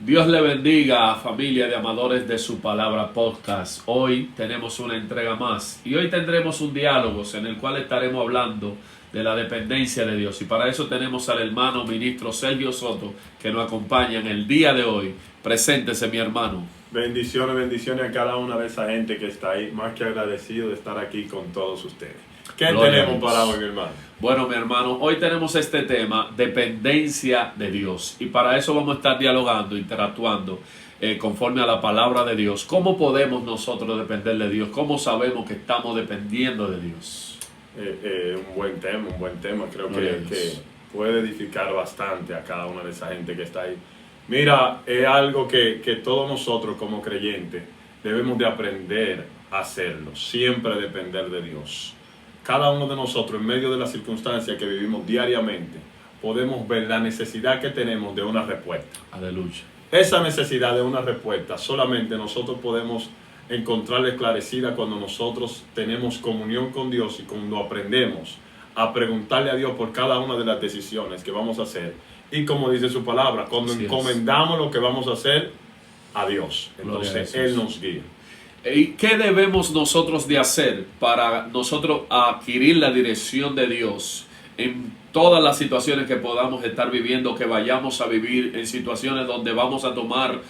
Dios le bendiga, familia de amadores de su palabra podcast. Hoy tenemos una entrega más y hoy tendremos un diálogo en el cual estaremos hablando de la dependencia de Dios. Y para eso tenemos al hermano ministro Sergio Soto que nos acompaña en el día de hoy. Preséntese, mi hermano. Bendiciones, bendiciones a cada una de esa gente que está ahí. Más que agradecido de estar aquí con todos ustedes. ¿Qué tenemos para hoy, mi hermano? Bueno, mi hermano, hoy tenemos este tema, dependencia de Dios. Y para eso vamos a estar dialogando, interactuando conforme a la palabra de Dios. ¿Cómo podemos nosotros depender de Dios? ¿Cómo sabemos que estamos dependiendo de Dios? Un buen tema. Creo que puede edificar bastante a cada una de esa gente que está ahí. Mira, es algo que todos nosotros como creyentes debemos de aprender a hacerlo. Siempre depender de Dios. Cada uno de nosotros, en medio de las circunstancias que vivimos diariamente, podemos ver la necesidad que tenemos de una respuesta. Aleluya. Esa necesidad de una respuesta solamente nosotros podemos encontrarla esclarecida cuando nosotros tenemos comunión con Dios y cuando aprendemos a preguntarle a Dios por cada una de las decisiones que vamos a hacer. Y como dice su palabra, cuando encomendamos lo que vamos a hacer a Dios, entonces Él nos guía. ¿Y qué debemos nosotros de hacer para nosotros adquirir la dirección de Dios en todas las situaciones que podamos estar viviendo, que vayamos a vivir, en situaciones donde vamos a tomar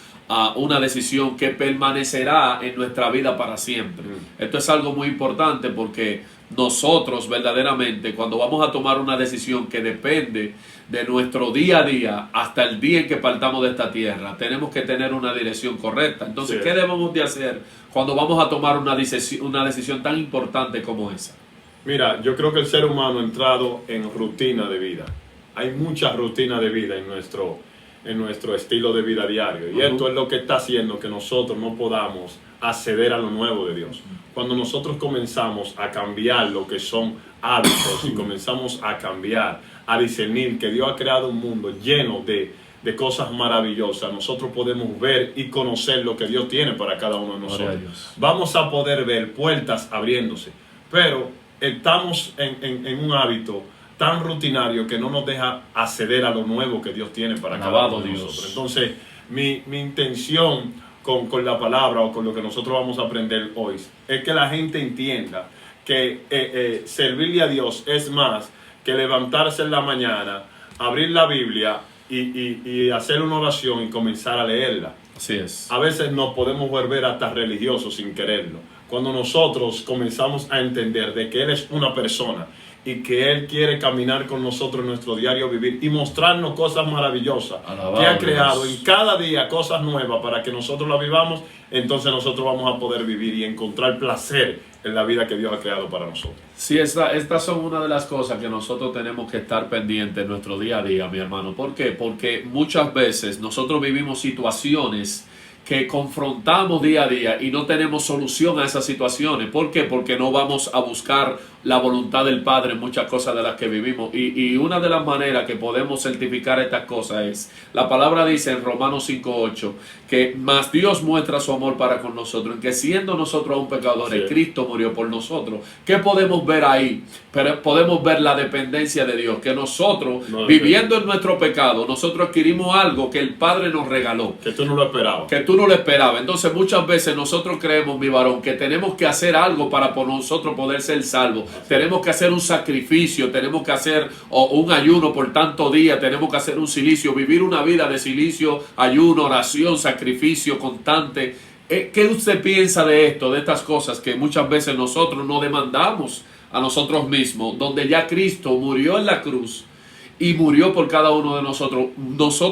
una decisión que permanecerá en nuestra vida para siempre? Esto es algo muy importante porque nosotros verdaderamente cuando vamos a tomar una decisión que depende de nuestro día a día hasta el día en que partamos de esta tierra, tenemos que tener una dirección correcta. Entonces, ¿qué debemos de hacer cuando vamos a tomar una decisión tan importante como esa? Mira, yo creo que el ser humano ha entrado en rutina de vida. Hay mucha rutina de vida en nuestro estilo de vida diario. Y esto es lo que está haciendo que nosotros no podamos acceder a lo nuevo de Dios. Cuando nosotros comenzamos a cambiar lo que son hábitos y comenzamos a cambiar, a discernir que Dios ha creado un mundo lleno de cosas maravillosas, nosotros podemos ver y conocer lo que Dios tiene para cada uno de nosotros. Vamos a poder ver puertas abriéndose, pero estamos en un hábito tan rutinario que no nos deja acceder a lo nuevo que Dios tiene para cada uno de nosotros. Entonces, mi intención con la palabra o con lo que nosotros vamos a aprender hoy es que la gente entienda que servirle a Dios es más que levantarse en la mañana, abrir la Biblia y hacer una oración y comenzar a leerla. Así es. A veces nos podemos volver hasta religiosos sin quererlo. Cuando nosotros comenzamos a entender de que Él es una persona y que Él quiere caminar con nosotros en nuestro diario vivir y mostrarnos cosas maravillosas que ha creado en cada día, cosas nuevas para que nosotros las vivamos, entonces nosotros vamos a poder vivir y encontrar placer en la vida que Dios ha creado para nosotros. Sí, estas son una de las cosas que nosotros tenemos que estar pendientes en nuestro día a día, mi hermano. ¿Por qué? Porque muchas veces nosotros vivimos situaciones que confrontamos día a día y no tenemos solución a esas situaciones. ¿Por qué? Porque no vamos a buscar la voluntad del Padre en muchas cosas de las que vivimos. Y una de las maneras que podemos certificar estas cosas es, la palabra dice en Romanos 5:8, que más Dios muestra su amor para con nosotros, en que siendo nosotros aún pecadores, Cristo murió por nosotros. ¿Qué podemos ver ahí? Pero podemos ver la dependencia de Dios, que nosotros, viviendo en nuestro pecado, nosotros adquirimos algo que el Padre nos regaló. Que tú no lo esperabas. Que tú no lo esperabas. Entonces muchas veces nosotros creemos, mi varón, que tenemos que hacer algo para por nosotros poder ser salvos. Tenemos que hacer un sacrificio, tenemos que hacer un ayuno por tanto día, tenemos que hacer un silicio, vivir una vida de silicio, ayuno, oración, sacrificio constante. ¿Qué usted piensa de esto, de estas cosas que muchas veces nosotros no demandamos a nosotros mismos, donde ya Cristo murió en la cruz y murió por cada uno de nosotros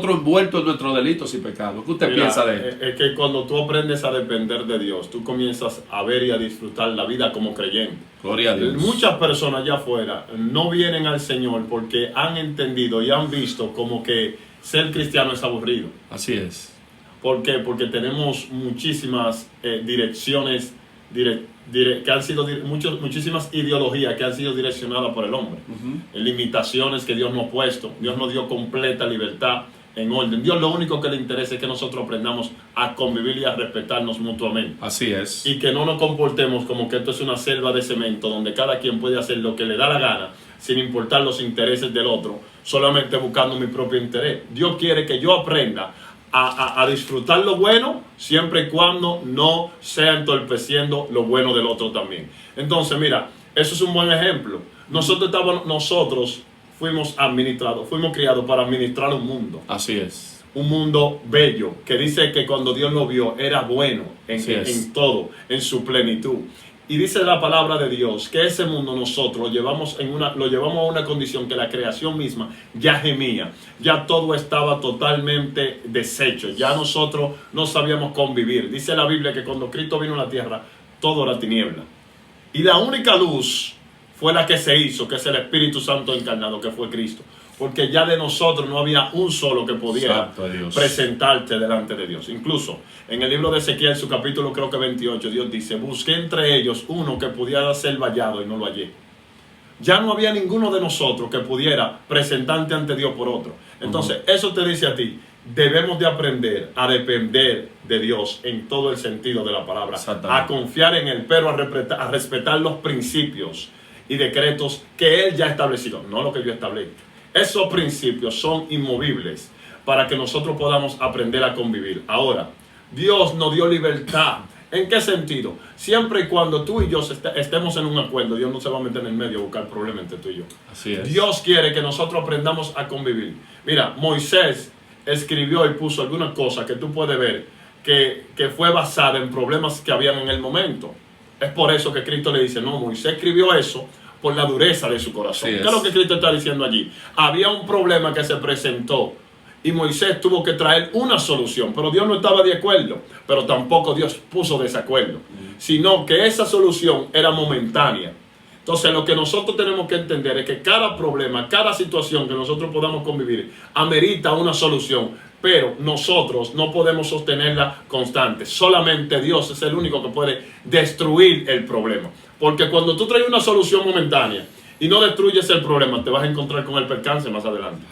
envueltos en nuestros delitos y pecados? ¿Qué usted piensa de esto? Es que cuando tú aprendes a depender de Dios, tú comienzas a ver y a disfrutar la vida como creyente. Gloria a Dios. Muchas personas allá afuera no vienen al Señor porque han entendido y han visto como que ser cristiano es aburrido. Así es. ¿Por qué? Porque tenemos muchísimas direcciones que han sido muchísimas ideologías que han sido direccionadas por el hombre. Limitaciones que Dios nos ha puesto. Dios nos dio completa libertad en orden. Dios lo único que le interesa es que nosotros aprendamos a convivir y a respetarnos mutuamente. Así es. Y que no nos comportemos como que esto es una selva de cemento donde cada quien puede hacer lo que le da la gana sin importar los intereses del otro, solamente buscando mi propio interés. Dios quiere que yo aprenda a disfrutar lo bueno, siempre y cuando no sea entorpeciendo lo bueno del otro también. Entonces, mira, eso es un buen ejemplo. Nosotros fuimos criados para administrar un mundo. Así es. Un mundo bello, que dice que cuando Dios lo vio era bueno en todo, en su plenitud. Y dice la palabra de Dios que ese mundo nosotros lo llevamos a una condición que la creación misma ya gemía. Ya todo estaba totalmente deshecho. Ya nosotros no sabíamos convivir. Dice la Biblia que cuando Cristo vino a la tierra, todo era tiniebla. Y la única luz fue la que se hizo, que es el Espíritu Santo encarnado, que fue Cristo. Porque ya de nosotros no había un solo que pudiera presentarte delante de Dios. Incluso en el libro de Ezequiel, su capítulo creo que 28, Dios dice: busqué entre ellos uno que pudiera ser vallado y no lo hallé. Ya no había ninguno de nosotros que pudiera presentarte ante Dios por otro. Entonces, eso te dice a ti, debemos de aprender a depender de Dios en todo el sentido de la palabra. A confiar en Él, pero a respetar los principios y decretos que Él ya ha establecido, no lo que yo establezco. Esos principios son inmovibles para que nosotros podamos aprender a convivir. Ahora, Dios nos dio libertad. ¿En qué sentido? Siempre y cuando tú y yo estemos en un acuerdo, Dios no se va a meter en el medio a buscar problemas entre tú y yo. Así es. Dios quiere que nosotros aprendamos a convivir. Mira, Moisés escribió y puso algunas cosas que tú puedes ver que fue basada en problemas que habían en el momento. Es por eso que Cristo le dice, no, Moisés escribió eso por la dureza de su corazón. ¿Qué es lo que Cristo está diciendo allí? Había un problema que se presentó y Moisés tuvo que traer una solución, pero Dios no estaba de acuerdo, pero tampoco Dios puso desacuerdo, sino que esa solución era momentánea. Entonces, lo que nosotros tenemos que entender es que cada problema, cada situación que nosotros podamos convivir, amerita una solución, pero nosotros no podemos sostenerla constante. Solamente Dios es el único que puede destruir el problema. Porque cuando tú traes una solución momentánea y no destruyes el problema, te vas a encontrar con el percance más adelante.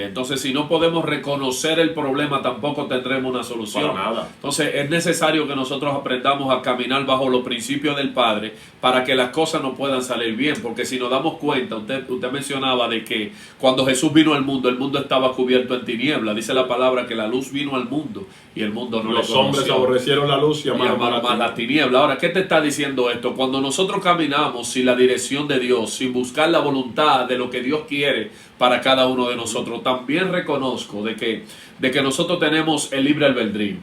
Entonces, si no podemos reconocer el problema, tampoco tendremos una solución. Para nada. Entonces, es necesario que nosotros aprendamos a caminar bajo los principios del Padre para que las cosas no puedan salir bien. Porque si nos damos cuenta, usted mencionaba de que cuando Jesús vino al mundo, el mundo estaba cubierto en tiniebla. Dice la palabra que la luz vino al mundo y el mundo no le conoció. Los hombres aborrecieron la luz y amaron más la tiniebla. Ahora, ¿qué te está diciendo esto? Cuando nosotros caminamos sin la dirección de Dios, sin buscar la voluntad de lo que Dios quiere para cada uno de nosotros, también reconozco de que nosotros tenemos el libre albedrío.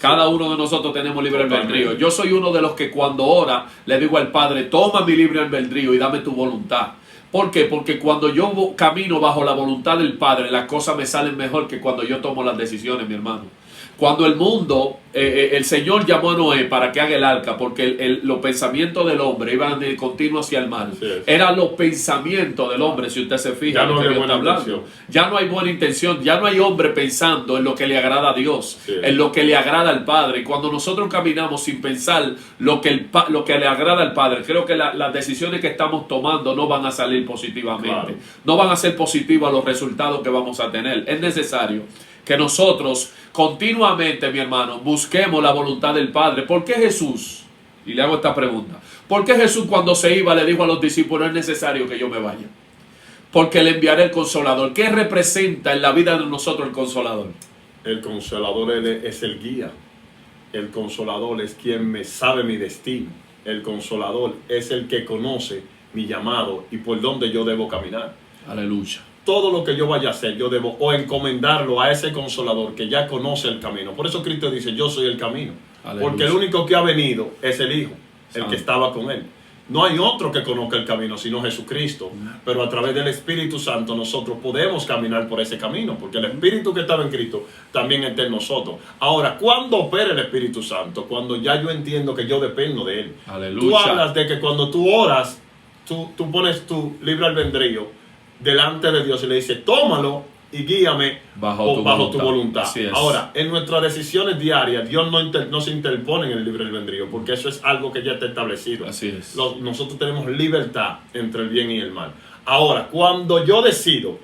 Cada uno de nosotros tenemos libre albedrío. Yo soy uno de los que cuando ora le digo al Padre, toma mi libre albedrío y dame tu voluntad. ¿Por qué? Porque cuando yo camino bajo la voluntad del Padre, las cosas me salen mejor que cuando yo tomo las decisiones, mi hermano. Cuando el mundo, el Señor llamó a Noé para que haga el arca, porque los pensamientos del hombre iban de continuo hacia el mal. Sí, eran los pensamientos del hombre, si usted se fija. Ya no hay buena intención. Ya no hay buena intención, ya no hay hombre pensando en lo que le agrada a Dios, en lo que le agrada al Padre. Y cuando nosotros caminamos sin pensar lo que le agrada al Padre, creo que las decisiones que estamos tomando no van a salir positivamente. Claro. No van a ser positivos los resultados que vamos a tener. Es necesario que nosotros continuamente, mi hermano, busquemos la voluntad del Padre. ¿Por qué Jesús? Y le hago esta pregunta. ¿Por qué Jesús cuando se iba le dijo a los discípulos, es necesario que yo me vaya? Porque le enviaré el Consolador. ¿Qué representa en la vida de nosotros el Consolador? El Consolador es el guía. El Consolador es quien me sabe mi destino. El Consolador es el que conoce mi llamado y por dónde yo debo caminar. Aleluya. Todo lo que yo vaya a hacer, yo debo o encomendarlo a ese Consolador que ya conoce el camino. Por eso Cristo dice, yo soy el camino. Aleluya. Porque el único que ha venido es el Hijo, el que estaba con Él. No hay otro que conozca el camino sino Jesucristo. Pero a través del Espíritu Santo nosotros podemos caminar por ese camino. Porque el Espíritu que estaba en Cristo también está en nosotros. Ahora, ¿cuándo opera el Espíritu Santo? Cuando ya yo entiendo que yo dependo de Él. Aleluya. Tú hablas de que cuando tú oras, tú pones tu libre albedrío delante de Dios y le dice, tómalo y guíame bajo tu voluntad. Ahora, en nuestras decisiones diarias, Dios no se interpone en el libre albedrío, porque eso es algo que ya está establecido. Así es. Nosotros tenemos libertad entre el bien y el mal. Ahora, cuando yo decido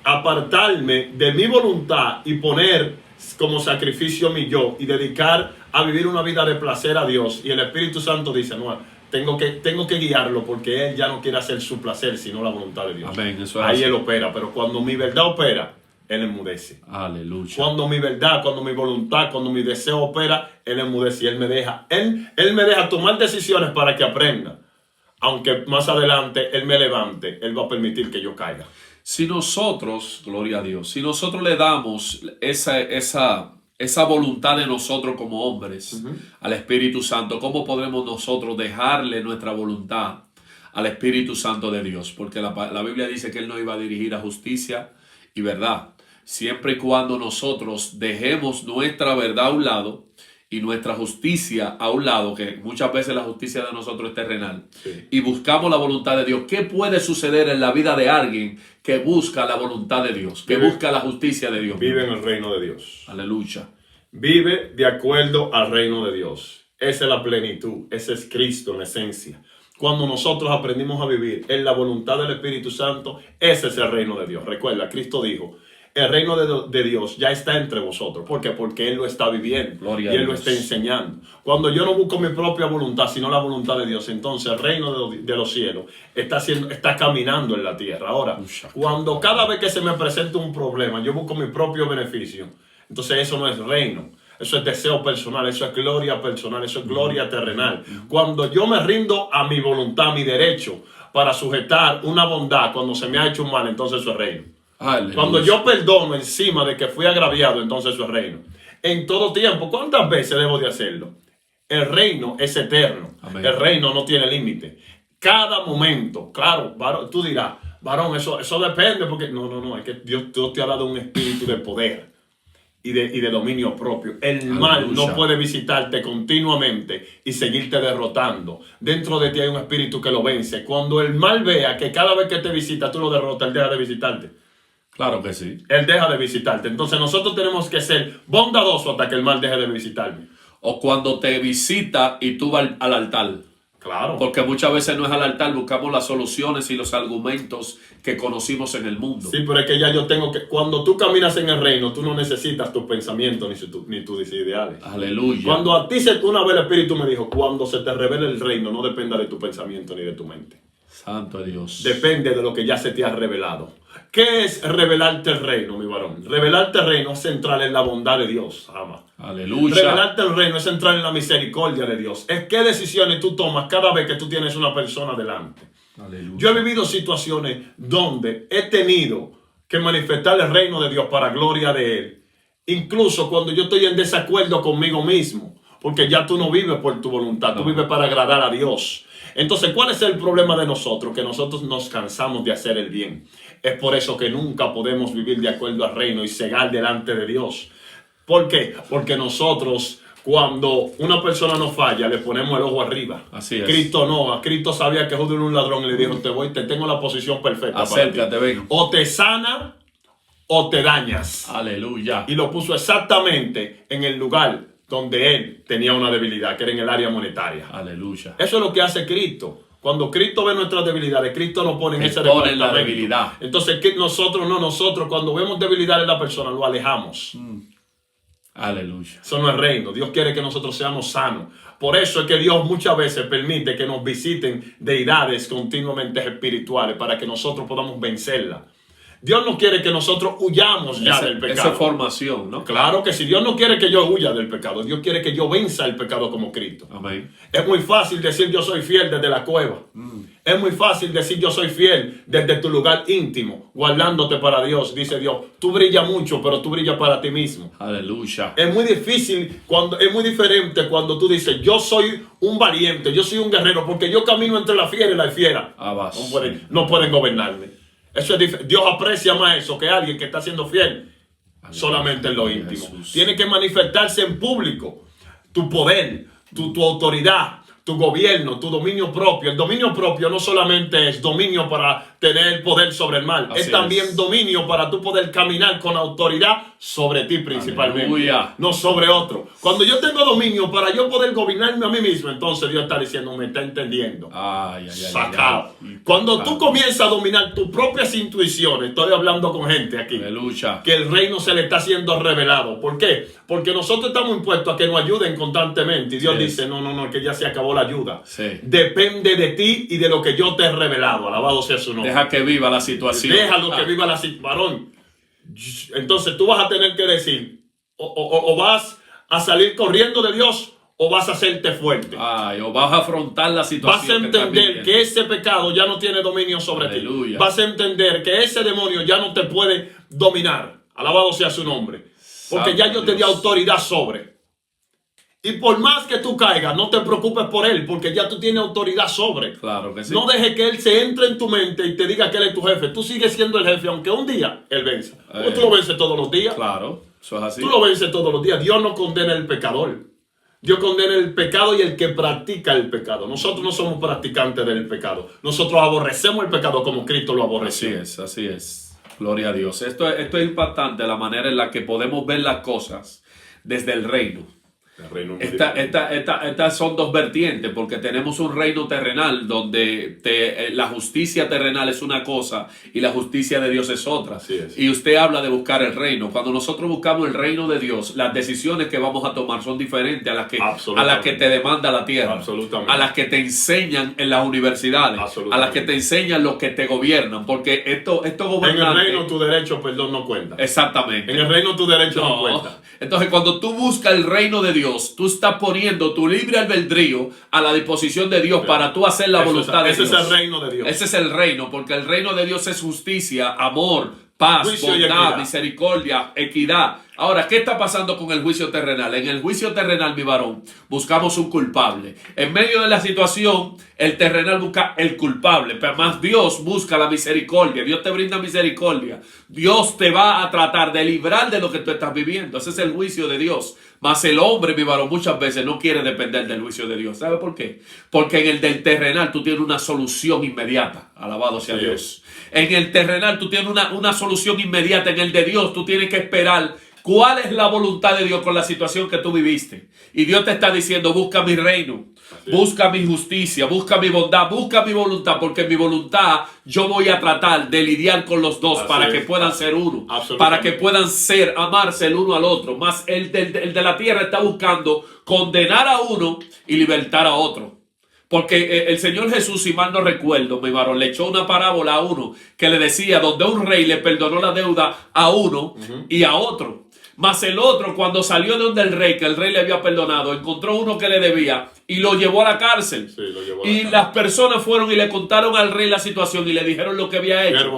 apartarme de mi voluntad y poner como sacrificio mi yo y dedicar a vivir una vida de placer a Dios, y el Espíritu Santo dice, no, tengo que guiarlo porque Él ya no quiere hacer su placer, sino la voluntad de Dios. Amén, eso es ahí así. Él opera, pero cuando mi verdad opera, Él enmudece. Aleluya. Cuando mi verdad, cuando mi voluntad, cuando mi deseo opera, Él enmudece y Él me deja. Él me deja tomar decisiones para que aprenda. Aunque más adelante Él me levante, Él va a permitir que yo caiga. Si nosotros, gloria a Dios, si nosotros le damos esa voluntad de nosotros como hombres al Espíritu Santo, ¿cómo podremos nosotros dejarle nuestra voluntad al Espíritu Santo de Dios? Porque la Biblia dice que Él nos iba a dirigir a justicia y verdad. Siempre y cuando nosotros dejemos nuestra verdad a un lado y nuestra justicia a un lado, que muchas veces la justicia de nosotros es terrenal, y buscamos la voluntad de Dios. ¿Qué puede suceder en la vida de alguien que busca la voluntad de Dios, que busca la justicia de Dios? Vive en el reino de Dios. Aleluya. Vive de acuerdo al reino de Dios. Esa es la plenitud. Ese es Cristo en esencia. Cuando nosotros aprendimos a vivir en la voluntad del Espíritu Santo, ese es el reino de Dios. Recuerda, Cristo dijo, el reino de Dios ya está entre vosotros. ¿Por qué? Porque Él lo está viviendo. Gloria y Él a lo Dios. está enseñando. Cuando yo no busco mi propia voluntad, sino la voluntad de Dios, entonces el reino de los cielos está caminando en la tierra. Ahora, cuando cada vez que se me presenta un problema, yo busco mi propio beneficio, entonces eso no es reino. Eso es deseo personal, eso es gloria personal, eso es gloria terrenal. Cuando yo me rindo a mi voluntad, a mi derecho, para sujetar una bondad cuando se me ha hecho un mal, entonces eso es reino. Aleluya. Cuando yo perdono encima de que fui agraviado, entonces eso es reino. En todo tiempo, ¿cuántas veces debo de hacerlo? El reino es eterno. Amén. El reino no tiene límite. Cada momento, claro, varón, tú dirás, varón, eso depende, porque no, es que Dios te ha dado un espíritu de poder y de dominio propio. El mal no puede visitarte continuamente y seguirte derrotando. Dentro de ti hay un espíritu que lo vence. Cuando el mal vea que cada vez que te visita tú lo derrotas, él deja de visitarte. Claro que sí. Él deja de visitarte. Entonces nosotros tenemos que ser bondadosos hasta que el mal deje de visitarme. O cuando te visita y tú vas al altar. Claro. Porque muchas veces no es al altar, buscamos las soluciones y los argumentos que conocimos en el mundo. Sí, pero es que ya yo tengo que... Cuando tú caminas en el reino, tú no necesitas tus pensamientos ni tus ideales. Aleluya. Cuando a ti una vez el Espíritu me dijo, cuando se te revele el reino, no dependa de tu pensamiento ni de tu mente. Santo Dios. Depende de lo que ya se te ha revelado. ¿Qué es revelarte el reino, mi varón? Revelarte el reino es entrar en la bondad de Dios, ama. Aleluya. Revelarte el reino es entrar en la misericordia de Dios. Es qué decisiones tú tomas cada vez que tú tienes una persona delante. Aleluya. Yo he vivido situaciones donde he tenido que manifestar el reino de Dios para gloria de Él. Incluso cuando yo estoy en desacuerdo conmigo mismo. Porque ya tú no vives por tu voluntad, tú vives para agradar a Dios. Entonces, ¿cuál es el problema de nosotros? Que nosotros nos cansamos de hacer el bien. Es por eso que nunca podemos vivir de acuerdo al reino y cegar delante de Dios. ¿Por qué? Porque nosotros, cuando una persona nos falla, le ponemos el ojo arriba. Así es. Cristo no. Cristo sabía que Judas era un ladrón y le dijo, te tengo la posición perfecta. Acércate, para ti. ven. O te sana o te dañas. Aleluya. Y lo puso exactamente en el lugar donde él tenía una debilidad, que era en el área monetaria. Aleluya. Eso es lo que hace Cristo. Cuando Cristo ve nuestras debilidades, Cristo nos pone en ese pone en la departamento. debilidad. Entonces, nosotros cuando vemos debilidad en la persona, lo alejamos. Aleluya. Eso no es reino. Dios quiere que nosotros seamos sanos. Por eso es que Dios muchas veces permite que nos visiten deidades continuamente espirituales para que nosotros podamos vencerla. Dios no quiere que nosotros huyamos ya del pecado. Esa formación, ¿no? Claro que si Dios no quiere que yo huya del pecado, Dios quiere que yo venza el pecado como Cristo. Amén. Es muy fácil decir yo soy fiel desde la cueva. Es muy fácil decir yo soy fiel desde tu lugar íntimo, guardándote para Dios. Dice Dios, tú brillas mucho, pero tú brillas para ti mismo. Aleluya. Es muy difícil, es muy diferente cuando tú dices yo soy un valiente, yo soy un guerrero, porque yo camino entre la fiera y la fiera. No pueden gobernarme. Eso es Dios aprecia más eso que alguien que está siendo fiel. Aleluya. Solamente en lo íntimo. Jesús. Tiene que manifestarse en público tu poder, tu autoridad, tu gobierno, tu dominio propio. El dominio propio no solamente es dominio para tener poder sobre el mal, es también dominio para tú poder caminar con autoridad sobre ti principalmente. Aleluya. No sobre otro. Cuando yo tengo dominio para yo poder gobernarme a mí mismo, entonces Dios está diciendo, me está entendiendo. Sacado. Cuando tú comienzas a dominar tus propias intuiciones, estoy hablando con gente aquí, aleluya, que el reino se le está siendo revelado. ¿Por qué? Porque nosotros estamos impuestos a que nos ayuden constantemente. Y Dios dice, no, que ya se acabó la ayuda. Sí. Depende de ti y de lo que yo te he revelado. Alabado sea su nombre. Deja que viva la situación. Déjalo que viva la situación. Varón, Entonces tú vas a tener que decir, o vas a salir corriendo de Dios o vas a hacerte fuerte. Ay, o vas a afrontar la situación. Vas a entender que ese pecado ya no tiene dominio sobre Aleluya. ti. Vas a entender que ese demonio ya no te puede dominar. Alabado sea su nombre. Porque ya yo te di autoridad sobre. Y por más que tú caigas, no te preocupes por él, porque ya tú tienes autoridad sobre. Claro que sí. No dejes que él se entre en tu mente y te diga que él es tu jefe. Tú sigues siendo el jefe, aunque un día él venza. O tú lo vences todos los días. Claro, eso es así. Tú lo vences todos los días. Dios no condena al pecador. Dios condena el pecado y el que practica el pecado. Nosotros no somos practicantes del pecado. Nosotros aborrecemos el pecado como Cristo lo aborreció. Así es, así es. Gloria a Dios. Esto es impactante, la manera en la que podemos ver las cosas desde el reino. Estas son dos vertientes, porque tenemos un reino terrenal donde la justicia terrenal es una cosa y la justicia de Dios es otra. Y usted habla de buscar el reino. Cuando nosotros buscamos el reino de Dios, las decisiones que vamos a tomar son diferentes a las que te demanda la tierra, a las que te enseñan en las universidades, a las que te enseñan los que te gobiernan, porque esto gobernantes... En el reino tu derecho, perdón, no cuenta. Exactamente. En el reino tu derecho no cuenta. Entonces, cuando tú buscas el reino de Dios, tú estás poniendo tu libre albedrío a la disposición de Dios para tú hacer la voluntad de Dios. Ese es el reino de Dios. Ese es el reino, porque el reino de Dios es justicia, amor, paz, bondad, misericordia, equidad. Ahora, ¿qué está pasando con el juicio terrenal? En el juicio terrenal, mi varón, buscamos un culpable. En medio de la situación, el terrenal busca el culpable, pero más Dios busca la misericordia. Dios te brinda misericordia. Dios te va a tratar de librar de lo que tú estás viviendo. Ese es el juicio de Dios. Mas el hombre, mi varón, muchas veces no quiere depender del juicio de Dios. ¿Sabe por qué? Porque en el del terrenal tú tienes una solución inmediata. Alabado sea Dios. En el terrenal tú tienes una solución inmediata. En el de Dios tú tienes que esperar cuál es la voluntad de Dios con la situación que tú viviste. Y Dios te está diciendo, busca mi reino, busca mi justicia, busca mi bondad, busca mi voluntad, porque en mi voluntad yo voy a tratar de lidiar con los dos para que puedan ser uno, para que puedan amarse el uno al otro. Más el de la tierra está buscando condenar a uno y libertar a otro. Porque el Señor Jesús, si mal no recuerdo, mi varón, le echó una parábola a uno que le decía, donde un rey le perdonó la deuda a uno y a otro. Mas el otro, cuando salió de donde el rey, que el rey le había perdonado, encontró uno que le debía y lo llevó a la cárcel. Y las personas fueron y le contaron al rey la situación y le dijeron lo que había hecho.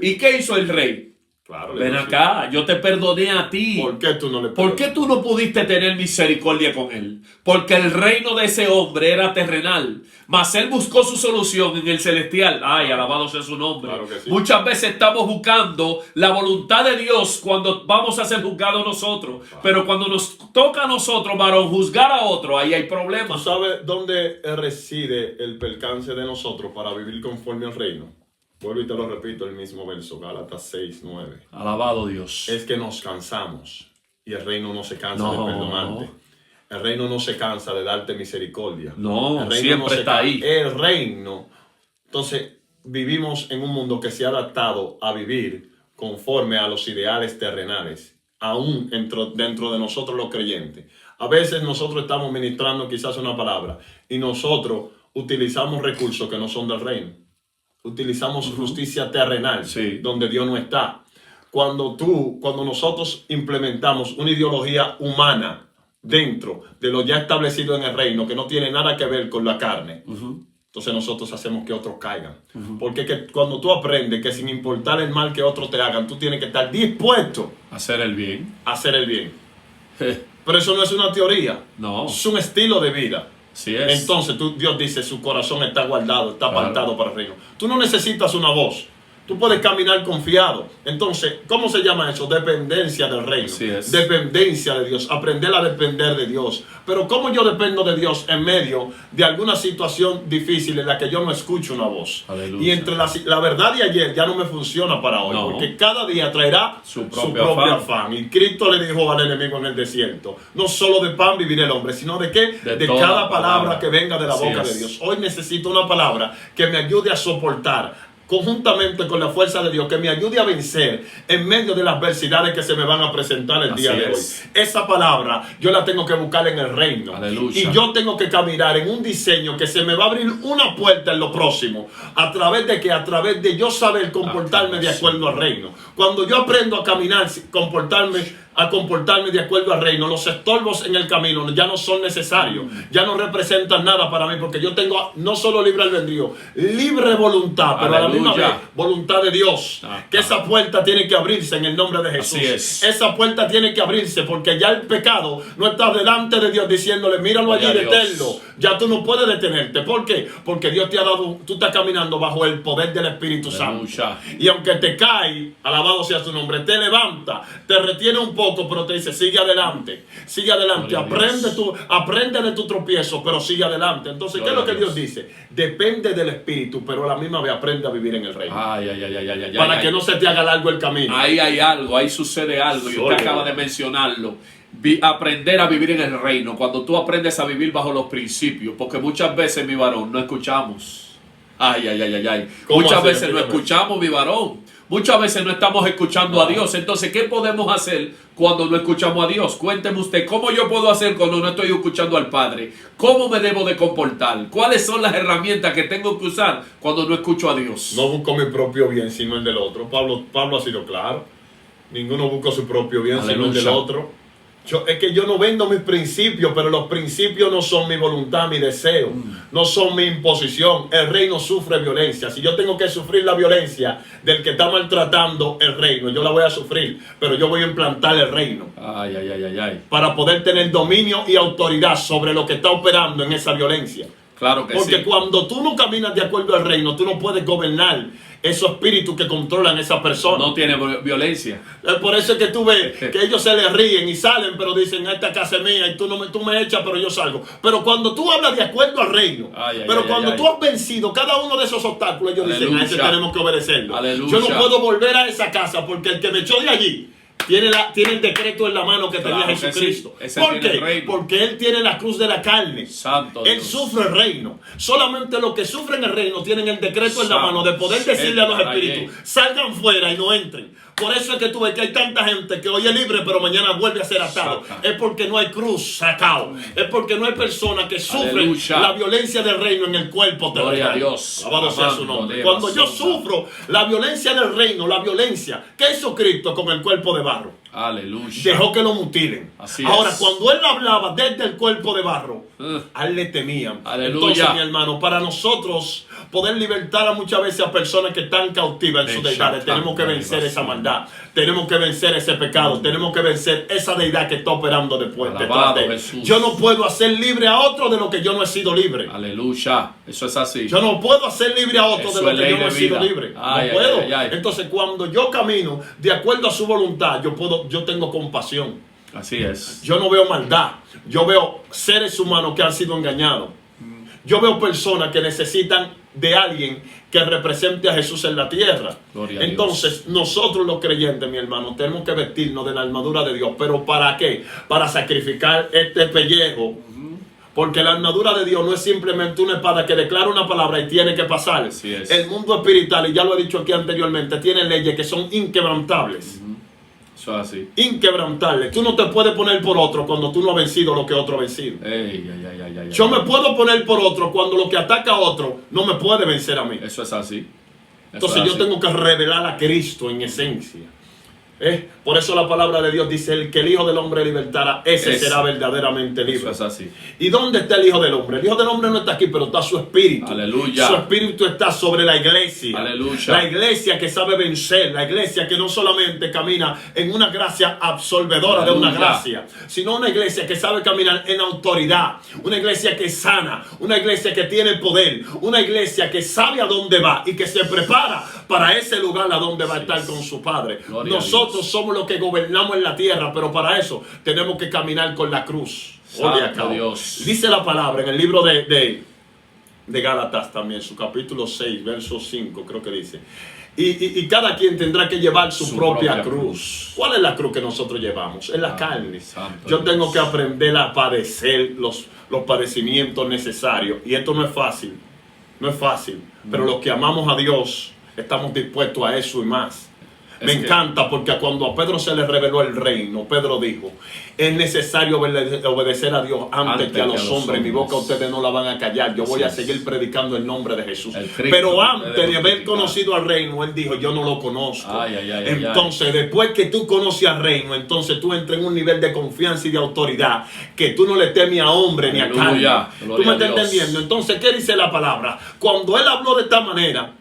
¿Y qué hizo el rey? Claro, ven acá, yo te perdoné a ti. ¿Por qué tú no le perdonaste? ¿Por qué tú no pudiste tener misericordia con él? Porque el reino de ese hombre era terrenal, mas él buscó su solución en el celestial. Ay, alabado sea su nombre. Claro que sí. Muchas veces estamos buscando la voluntad de Dios cuando vamos a ser juzgados nosotros. Claro. Pero cuando nos toca a nosotros, varón, juzgar a otro, ahí hay problemas. ¿Tú sabes dónde reside el percance de nosotros para vivir conforme al reino? Vuelvo y te lo repito, el mismo verso, Gálatas 6:9. Alabado Dios. Es que nos cansamos y el reino no se cansa de perdonarte. El reino no se cansa de darte misericordia. No, el reino siempre está ahí. El reino. Entonces, vivimos en un mundo que se ha adaptado a vivir conforme a los ideales terrenales, aún dentro de nosotros los creyentes. A veces nosotros estamos ministrando quizás una palabra y nosotros utilizamos recursos que no son del reino. Utilizamos justicia terrenal, donde Dios no está. Cuando nosotros implementamos una ideología humana dentro de lo ya establecido en el reino, que no tiene nada que ver con la carne, entonces nosotros hacemos que otros caigan. Porque cuando tú aprendes que sin importar el mal que otros te hagan, tú tienes que estar dispuesto a hacer el bien. A hacer el bien. Pero eso no es una teoría, no. Es un estilo de vida. Sí es. Entonces Dios dice, su corazón está guardado, está apartado para el reino. Tú no necesitas una voz. Tú puedes caminar confiado. Entonces, ¿cómo se llama eso? Dependencia del reino. Así es. Dependencia de Dios. Aprender a depender de Dios. Pero ¿cómo yo dependo de Dios en medio de alguna situación difícil en la que yo no escucho una voz? Aleluya. Y entre la verdad de ayer ya no me funciona para hoy. No. Porque cada día traerá su propio afán. Y Cristo le dijo al enemigo en el desierto, no solo de pan vivirá el hombre, sino de qué? De cada palabra que venga de la boca de Dios. Hoy necesito una palabra que me ayude a soportar conjuntamente con la fuerza de Dios, que me ayude a vencer en medio de las adversidades que se me van a presentar el día de hoy. Esa palabra yo la tengo que buscar en el reino. Aleluya. Y yo tengo que caminar en un diseño que se me va a abrir una puerta en lo próximo. ¿A través de qué? A través de yo saber comportarme de acuerdo al reino. Cuando yo aprendo a caminar, a comportarme de acuerdo al reino, los estorbos en el camino ya no son necesarios, ya no representan nada para mí, porque yo tengo no solo libre albedrío, libre voluntad, pero a la misma vez voluntad de Dios, que esa puerta tiene que abrirse en el nombre de Jesús. Así es. Esa puerta tiene que abrirse, porque ya el pecado no está delante de Dios diciéndole, míralo allí, deténlo. Ya tú no puedes detenerte. ¿Por qué? Porque Dios te ha dado, tú estás caminando bajo el poder del Espíritu Santo. Y aunque te cae, alabado sea su nombre, te levanta, te retiene un poco, pero te dice, sigue adelante, aprende de tu tropiezo, pero sigue adelante. Entonces, ¿qué es lo que Dios dice? Depende del Espíritu, pero a la misma vez aprende a vivir en el reino. Para que no se te haga largo el camino. Ahí hay algo, ahí sucede algo, y usted acaba de mencionarlo. Aprender a vivir en el reino, cuando tú aprendes a vivir bajo los principios, porque muchas veces, mi varón, no escuchamos. Muchas veces no escuchamos, mi varón. Muchas veces no estamos escuchando a Dios. Entonces, ¿qué podemos hacer cuando no escuchamos a Dios? Cuénteme usted, ¿cómo yo puedo hacer cuando no estoy escuchando al Padre? ¿Cómo me debo de comportar? ¿Cuáles son las herramientas que tengo que usar cuando no escucho a Dios? No busco mi propio bien, sino el del otro. Pablo ha sido claro. Ninguno busca su propio bien, sino el del otro. Es que yo no vendo mis principios, pero los principios no son mi voluntad, mi deseo, no son mi imposición. El reino sufre violencia. Si yo tengo que sufrir la violencia del que está maltratando el reino, yo la voy a sufrir, pero yo voy a implantar el reino. Para poder tener dominio y autoridad sobre lo que está operando en esa violencia. Claro que sí. Porque cuando tú no caminas de acuerdo al reino, tú no puedes gobernar esos espíritus que controlan a esa persona. No tiene violencia. Por eso es que tú ves que ellos se les ríen y salen, pero dicen, esta casa es mía y tú me echas, pero yo salgo. Pero cuando tú hablas de acuerdo al reino, cuando tú has vencido cada uno de esos obstáculos, ellos dicen, a ese tenemos que obedecerlo. Yo no puedo volver a esa casa porque el que me echó de allí tiene el decreto en la mano que tenía Jesucristo. ¿Por qué? Porque Él tiene la cruz de la carne. Él sufre el reino. Solamente los que sufren el reino tienen el decreto en la mano de poder decirle a los espíritus, salgan fuera y no entren. Por eso es que tú ves que hay tanta gente que hoy es libre pero mañana vuelve a ser atado. Es porque no hay cruz sacado. Es porque no hay personas que sufren la violencia del reino en el cuerpo terrenal. Gloria a Dios. Alabado sea su nombre. Cuando yo sufro la violencia del reino, la violencia que hizo Cristo con el cuerpo de barro. Aleluya. Dejó que lo mutilen. Ahora, cuando Él hablaba desde el cuerpo de barro, a Él le temían. Aleluya. Entonces, mi hermano, para nosotros poder libertar a muchas veces a personas que están cautivas en sus deidades, tenemos que vencer esa maldad. Tenemos que vencer ese pecado. Tenemos que vencer esa deidad que está operando después. Yo no puedo hacer libre a otro de lo que yo no he sido libre. Aleluya. Eso es así. Yo no puedo hacer libre a otro de lo que yo no he sido libre. No puedo. Entonces, cuando yo camino de acuerdo a su voluntad, yo tengo compasión. Así es. Yo no veo maldad. Yo veo seres humanos que han sido engañados. Yo veo personas que necesitan de alguien que represente a Jesús en la tierra. Entonces, nosotros los creyentes, mi hermano, tenemos que vestirnos de la armadura de Dios. ¿Pero para qué? Para sacrificar este pellejo. Porque la armadura de Dios no es simplemente una espada que declara una palabra y tiene que pasar. El mundo espiritual, y ya lo he dicho aquí anteriormente, tiene leyes que son inquebrantables. Eso es así. Inquebrantable. Tú no te puedes poner por otro cuando tú no has vencido lo que otro ha vencido. Yo me puedo poner por otro cuando lo que ataca a otro no me puede vencer a mí. Eso es así. Entonces yo tengo que revelar a Cristo en esencia. Por eso la palabra de Dios dice, el que el Hijo del Hombre libertará, ese será verdaderamente libre. Eso es así. ¿Y dónde está el Hijo del Hombre? El Hijo del Hombre no está aquí, pero está su espíritu. Aleluya. Su espíritu está sobre la iglesia. Aleluya. La iglesia que sabe vencer, la iglesia que no solamente camina en una gracia absolvedora de una gracia, sino una iglesia que sabe caminar en autoridad, una iglesia que sana, una iglesia que tiene poder, una iglesia que sabe a dónde va y que se prepara para ese lugar a donde va a estar con su Padre. Nosotros somos los que gobernamos en la tierra, pero para eso tenemos que caminar con la cruz. Dios. Dice la palabra en el libro de Gálatas también, su capítulo 6, verso 5, creo que dice. Y cada quien tendrá que llevar su propia cruz. ¿Cuál es la cruz que nosotros llevamos? Es la carne. Yo tengo que aprender a padecer los padecimientos necesarios. Y esto no es fácil. No es fácil. Pero los que amamos a Dios estamos dispuestos a eso y más. Me Es que- encanta porque cuando a Pedro se le reveló el reino, Pedro dijo, es necesario obedecer a Dios antes que a los hombres. Mi boca ustedes no la van a callar. Yo voy a seguir predicando el nombre de Jesús. Pero antes de haber conocido al reino, él dijo, yo no lo conozco. Entonces, después que tú conoces al reino, entonces tú entras en un nivel de confianza y de autoridad que tú no le temes a hombre ni a carne. ¿Tú me estás entendiendo? Entonces, ¿qué dice la palabra? Cuando él habló de esta manera,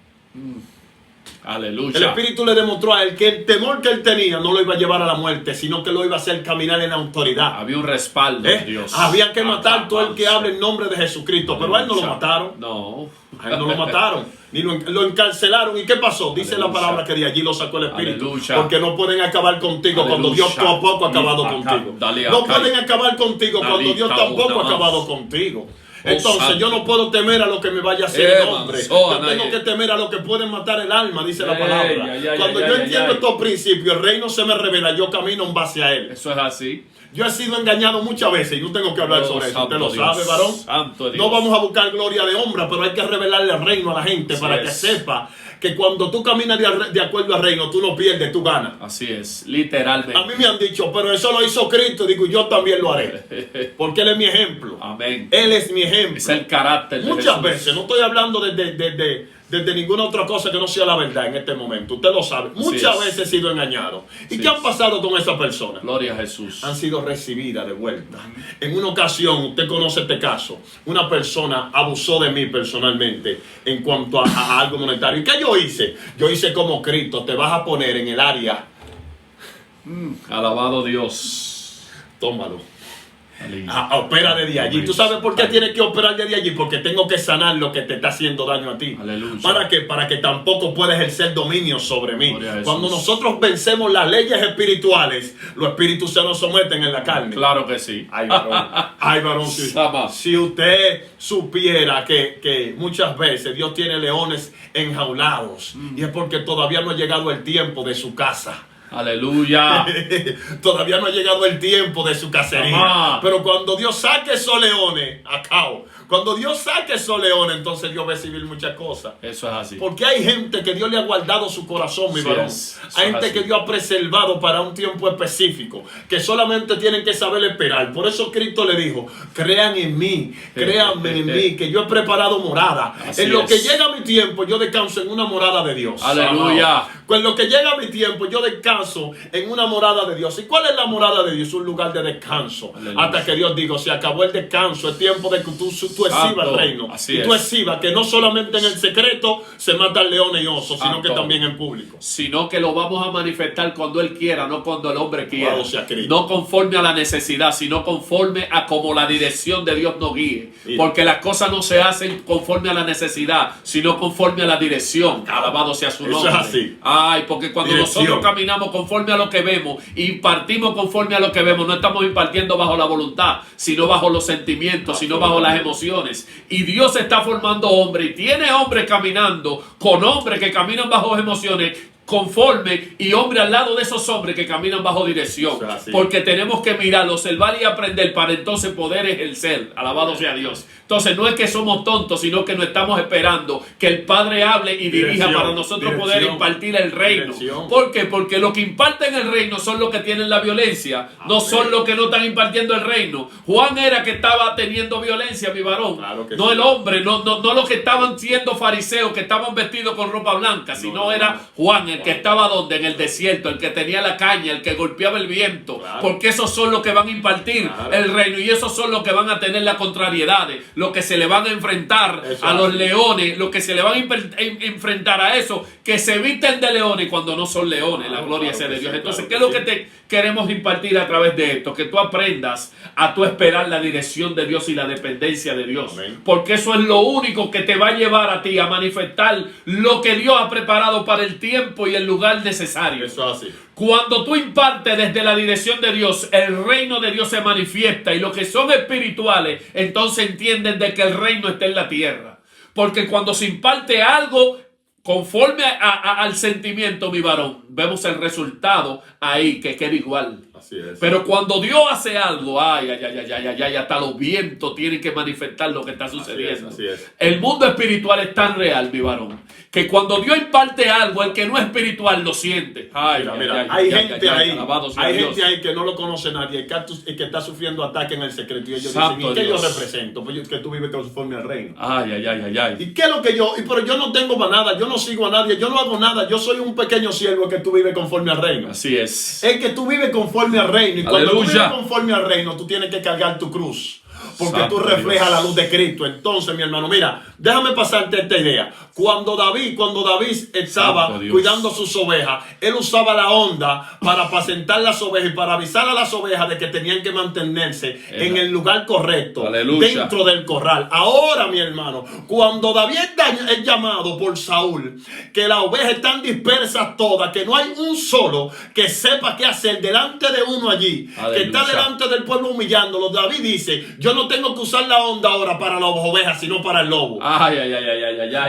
aleluya, el Espíritu le demostró a él que el temor que él tenía no lo iba a llevar a la muerte, sino que lo iba a hacer caminar en la autoridad. había un respaldo de Dios. Había que matar todo el que hable en nombre de Jesucristo, pero a él no lo mataron. No. A él no lo mataron, ni lo encarcelaron. ¿Y qué pasó? Dice la palabra que de allí lo sacó el Espíritu. Aleluya. Porque no pueden acabar contigo cuando Dios tampoco ha acabado contigo. No pueden acabar contigo cuando Dios tampoco ha acabado contigo. Entonces yo no puedo temer a lo que me vaya a hacer el hombre. Yo tengo que temer a lo que pueden matar el alma, dice la palabra. Cuando yo entiendo estos principios, el reino se me revela, yo camino en base a él. Eso es así. Yo he sido engañado muchas veces y no tengo que hablar sobre eso. Usted lo sabe, varón. Santo Dios. No vamos a buscar gloria de hombre, pero hay que revelarle el reino a la gente para que sepa que cuando tú caminas de acuerdo al reino, tú no pierdes, tú ganas. Así es, literalmente. A mí me han dicho, pero eso lo hizo Cristo. Digo, yo también lo haré. Porque Él es mi ejemplo. Amén. Él es mi ejemplo. Es el carácter de Muchas Jesús. veces, no estoy hablando de ninguna otra cosa que no sea la verdad en este momento. Usted lo sabe. Muchas veces he sido engañado. ¿Y qué han pasado con esa persona? Gloria a Jesús. Han sido recibidas de vuelta. En una ocasión, usted conoce este caso, una persona abusó de mí personalmente en cuanto a algo monetario. ¿Y qué yo hice? Yo hice como Cristo, te vas a poner en el área. Alabado Dios. Tómalo. Aleluya. Opera desde allí. ¿Tú sabes por qué tienes que operar desde allí? Porque tengo que sanar lo que te está haciendo daño a ti. Aleluya. ¿Para qué? Para que tampoco pueda ejercer dominio sobre mí. Gloria a Jesús. Cuando nosotros vencemos las leyes espirituales, los espíritus se nos someten en la carne. Claro que sí. Ay, varón. Ay, varón. Si usted supiera que muchas veces Dios tiene leones enjaulados, y es porque todavía no ha llegado el tiempo de su casa. Aleluya. Todavía no ha llegado el tiempo de su cacería. Ajá. Pero cuando Dios saque esos leones, acabo. Cuando Dios saque esos leones, entonces Dios va a recibir muchas cosas. Eso es así. Porque hay gente que Dios le ha guardado su corazón, mi Sí varón. es. Eso Hay es gente así. que Dios ha preservado para un tiempo específico, que solamente tienen que saber esperar. Por eso Cristo le dijo, crean en mí, créanme en mí, que yo he preparado morada. Así En lo que es. llega mi tiempo, yo descanso en una morada de Dios. Aleluya. En lo que llega mi tiempo, yo descanso en una morada de Dios. ¿Y cuál es la morada de Dios? Un lugar de descanso. Aleluya. Hasta que Dios diga, se acabó el descanso, es tiempo de que tú exhibas el reino. Así Y tú es. exhibas que no solamente en el secreto se matan leones y osos, sino que Santo. también en público. Sino que lo vamos a manifestar cuando Él quiera, no cuando el hombre quiera. Alabado sea Cristo. No conforme a la necesidad, sino conforme a como la dirección de Dios nos guíe. Sí. Porque las cosas no se hacen conforme a la necesidad, sino conforme a la dirección. Alabado sea su Eso nombre. es así. Ay, porque cuando Dirección. nosotros caminamos conforme a lo que vemos, impartimos conforme a lo que vemos, no estamos impartiendo bajo la voluntad, sino bajo los sentimientos, sino bajo las emociones. Y Dios está formando hombres y tiene hombres caminando con hombres que caminan bajo emociones conforme y hombres al lado de esos hombres que caminan bajo dirección. Eso es así. Porque tenemos que mirar, observar y aprender para entonces poder ejercer. Alabado sea Dios. Entonces no es que somos tontos, sino que no estamos esperando que el Padre hable y dirija Dirección, para nosotros poder dirección, impartir el reino. dirección. ¿Por qué? Porque los que imparten el reino son los que tienen la violencia, no son los que no están impartiendo el reino. Juan era que estaba teniendo violencia, mi varón. Claro que No sí. el hombre, no los que estaban siendo fariseos, que estaban vestidos con ropa blanca, sino no, era no. Juan, el que estaba donde, en el desierto, el que tenía la caña, el que golpeaba el viento. Claro. Porque esos son los que van a impartir Claro. el reino y esos son los que van a tener las contrariedades, los que se le van a enfrentar Eso a los así. leones, los que se le van a enfrentar a eso, que se visten de leones cuando no son leones. La Claro, gloria claro sea que de Dios. sí, Entonces, claro ¿qué es que lo que te queremos impartir a través de esto? Que tú aprendas a tú esperar la dirección de Dios y la dependencia de Dios. Amén. Porque eso es lo único que te va a llevar a ti a manifestar lo que Dios ha preparado para el tiempo y el lugar necesario. Eso es así. Cuando tú impartes desde la dirección de Dios, el reino de Dios se manifiesta y los que son espirituales, entonces entienden de que el reino está en la tierra. Porque cuando se imparte algo conforme al sentimiento, mi varón, vemos el resultado ahí que queda igual. Así es. Pero cuando Dios hace algo, hasta los vientos tienen que manifestar lo que está sucediendo. Así es. El mundo espiritual es tan real, mi varón, que cuando Dios imparte algo, el que no es espiritual lo siente. Mira, hay gente ahí que no lo conoce nadie y que está sufriendo ataque en el secreto. Y ellos dicen, ¿y qué yo represento? Pues que tú vives conforme al reino. ¿Y qué es lo que yo? Pero yo no tengo para nada, yo no sigo a nadie, yo no hago nada, yo soy un pequeño siervo que tú vives conforme al reino. Así es. Es que tú vives conforme al reino. Y cuando tú vives conforme al reino, tú tienes que cargar tu cruz. Porque tú reflejas la luz de Cristo. Entonces, mi hermano, mira, déjame pasarte esta idea. Cuando David estaba cuidando sus ovejas, él usaba la onda para apacentar las ovejas y para avisar a las ovejas de que tenían que mantenerse en el lugar correcto, dentro del corral. Ahora, mi hermano, cuando David es llamado por Saúl, que las ovejas están dispersas todas, que no hay un solo que sepa qué hacer delante de uno allí, que está delante del pueblo humillándolo, David dice, yo no tengo que usar la onda ahora para las ovejas, sino para el lobo.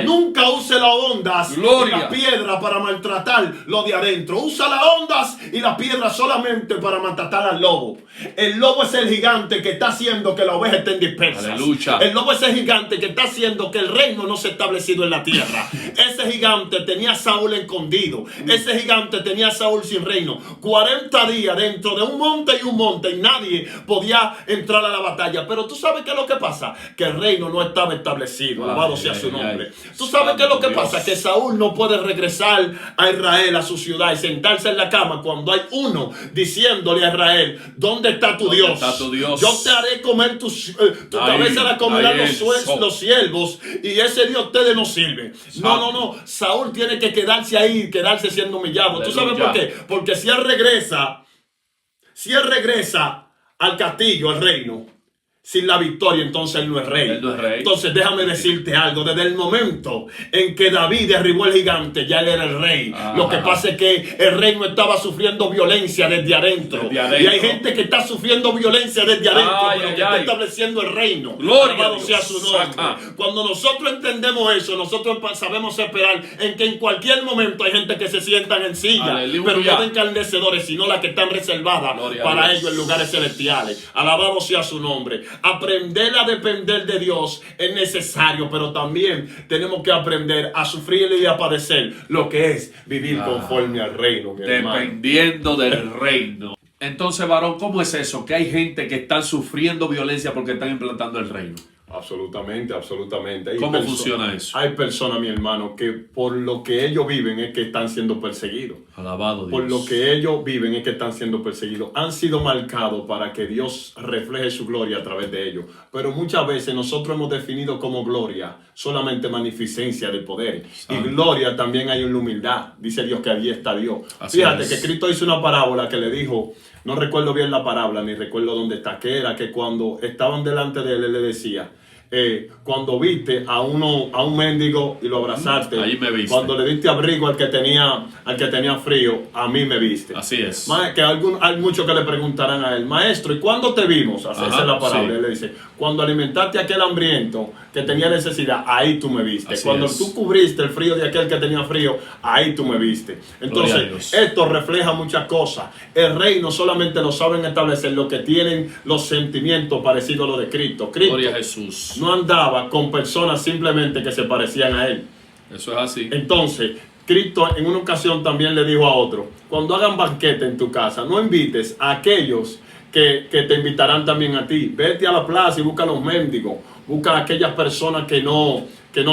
Nunca use las ondas y la piedra para maltratar lo de adentro. Usa las ondas y la piedra solamente para maltratar al lobo. El lobo es el gigante que está haciendo que las ovejas estén dispersas. Aleluya. El lobo es el gigante que está haciendo que el reino no se ha establecido en la tierra. Ese gigante tenía a Saúl escondido. Ese gigante tenía a Saúl sin reino. 40 días dentro de un monte y nadie podía entrar a la batalla. Pero tú sabes qué es lo que pasa, que el reino no estaba establecido. Alabado sea su nombre. Tú sabes qué es lo que pasa, que Saúl no puede regresar a Israel, a su ciudad, y sentarse en la cama cuando hay uno diciéndole a Israel, ¿dónde está tu Dios? Yo te haré comer tu cabeza, la comerán los siervos, y ese Dios ustedes no sirve. No. Saúl tiene que quedarse ahí, quedarse siendo humillado. ¿Tú sabes por qué? Porque si él regresa al castillo, al reino, sin la victoria, entonces él no es rey. Entonces déjame decirte algo. Desde el momento en que David derribó el gigante, ya él era el rey. Lo que pasa es que el reino estaba sufriendo violencia desde adentro. Y hay gente que está sufriendo violencia desde adentro, pero que está estableciendo el reino. Alabado sea su nombre. Cuando nosotros entendemos eso, nosotros sabemos esperar en que en cualquier momento hay gente que se sientan en silla, pero no de encarnecedores, sino las que están reservadas para ellos en lugares celestiales. Alabado sea su nombre. Aprender a depender de Dios es necesario, pero también tenemos que aprender a sufrir y a padecer lo que es vivir conforme al reino, dependiendo del reino. Entonces, varón, ¿cómo es eso? Que hay gente que está sufriendo violencia porque están implantando el reino. Absolutamente. ¿Cómo funciona eso? Hay personas, mi hermano, que por lo que ellos viven es que están siendo perseguidos. Alabado Dios. Por lo que ellos viven es que están siendo perseguidos. Han sido marcados para que Dios refleje su gloria a través de ellos. Pero muchas veces nosotros hemos definido como gloria solamente magnificencia del poder. Y gloria también hay una humildad. Dice Dios que allí está Dios. Fíjate que Cristo hizo una parábola que le dijo, no recuerdo bien la parábola, ni recuerdo dónde está, que era que cuando estaban delante de él le decía, cuando viste a un mendigo y lo abrazaste, ahí me viste. Cuando le diste abrigo al que tenía frío, a mí me viste. Así es. Que hay muchos que le preguntarán a él, maestro, ¿y cuándo te vimos? Esa es la palabra. Él le dice, cuando alimentaste a aquel hambriento que tenía necesidad, ahí tú me viste. Cuando tú cubriste el frío de aquel que tenía frío, ahí tú me viste. Entonces, esto refleja muchas cosas. El reino solamente lo saben establecer los que tienen los sentimientos parecidos a los de Cristo. Gloria a Jesús. No andaba con personas simplemente que se parecían a él. Eso es así. Entonces, Cristo en una ocasión también le dijo a otro, cuando hagan banquete en tu casa, no invites a aquellos que te invitarán también a ti. Vete a la plaza y busca a los mendigos, busca a aquellas personas que no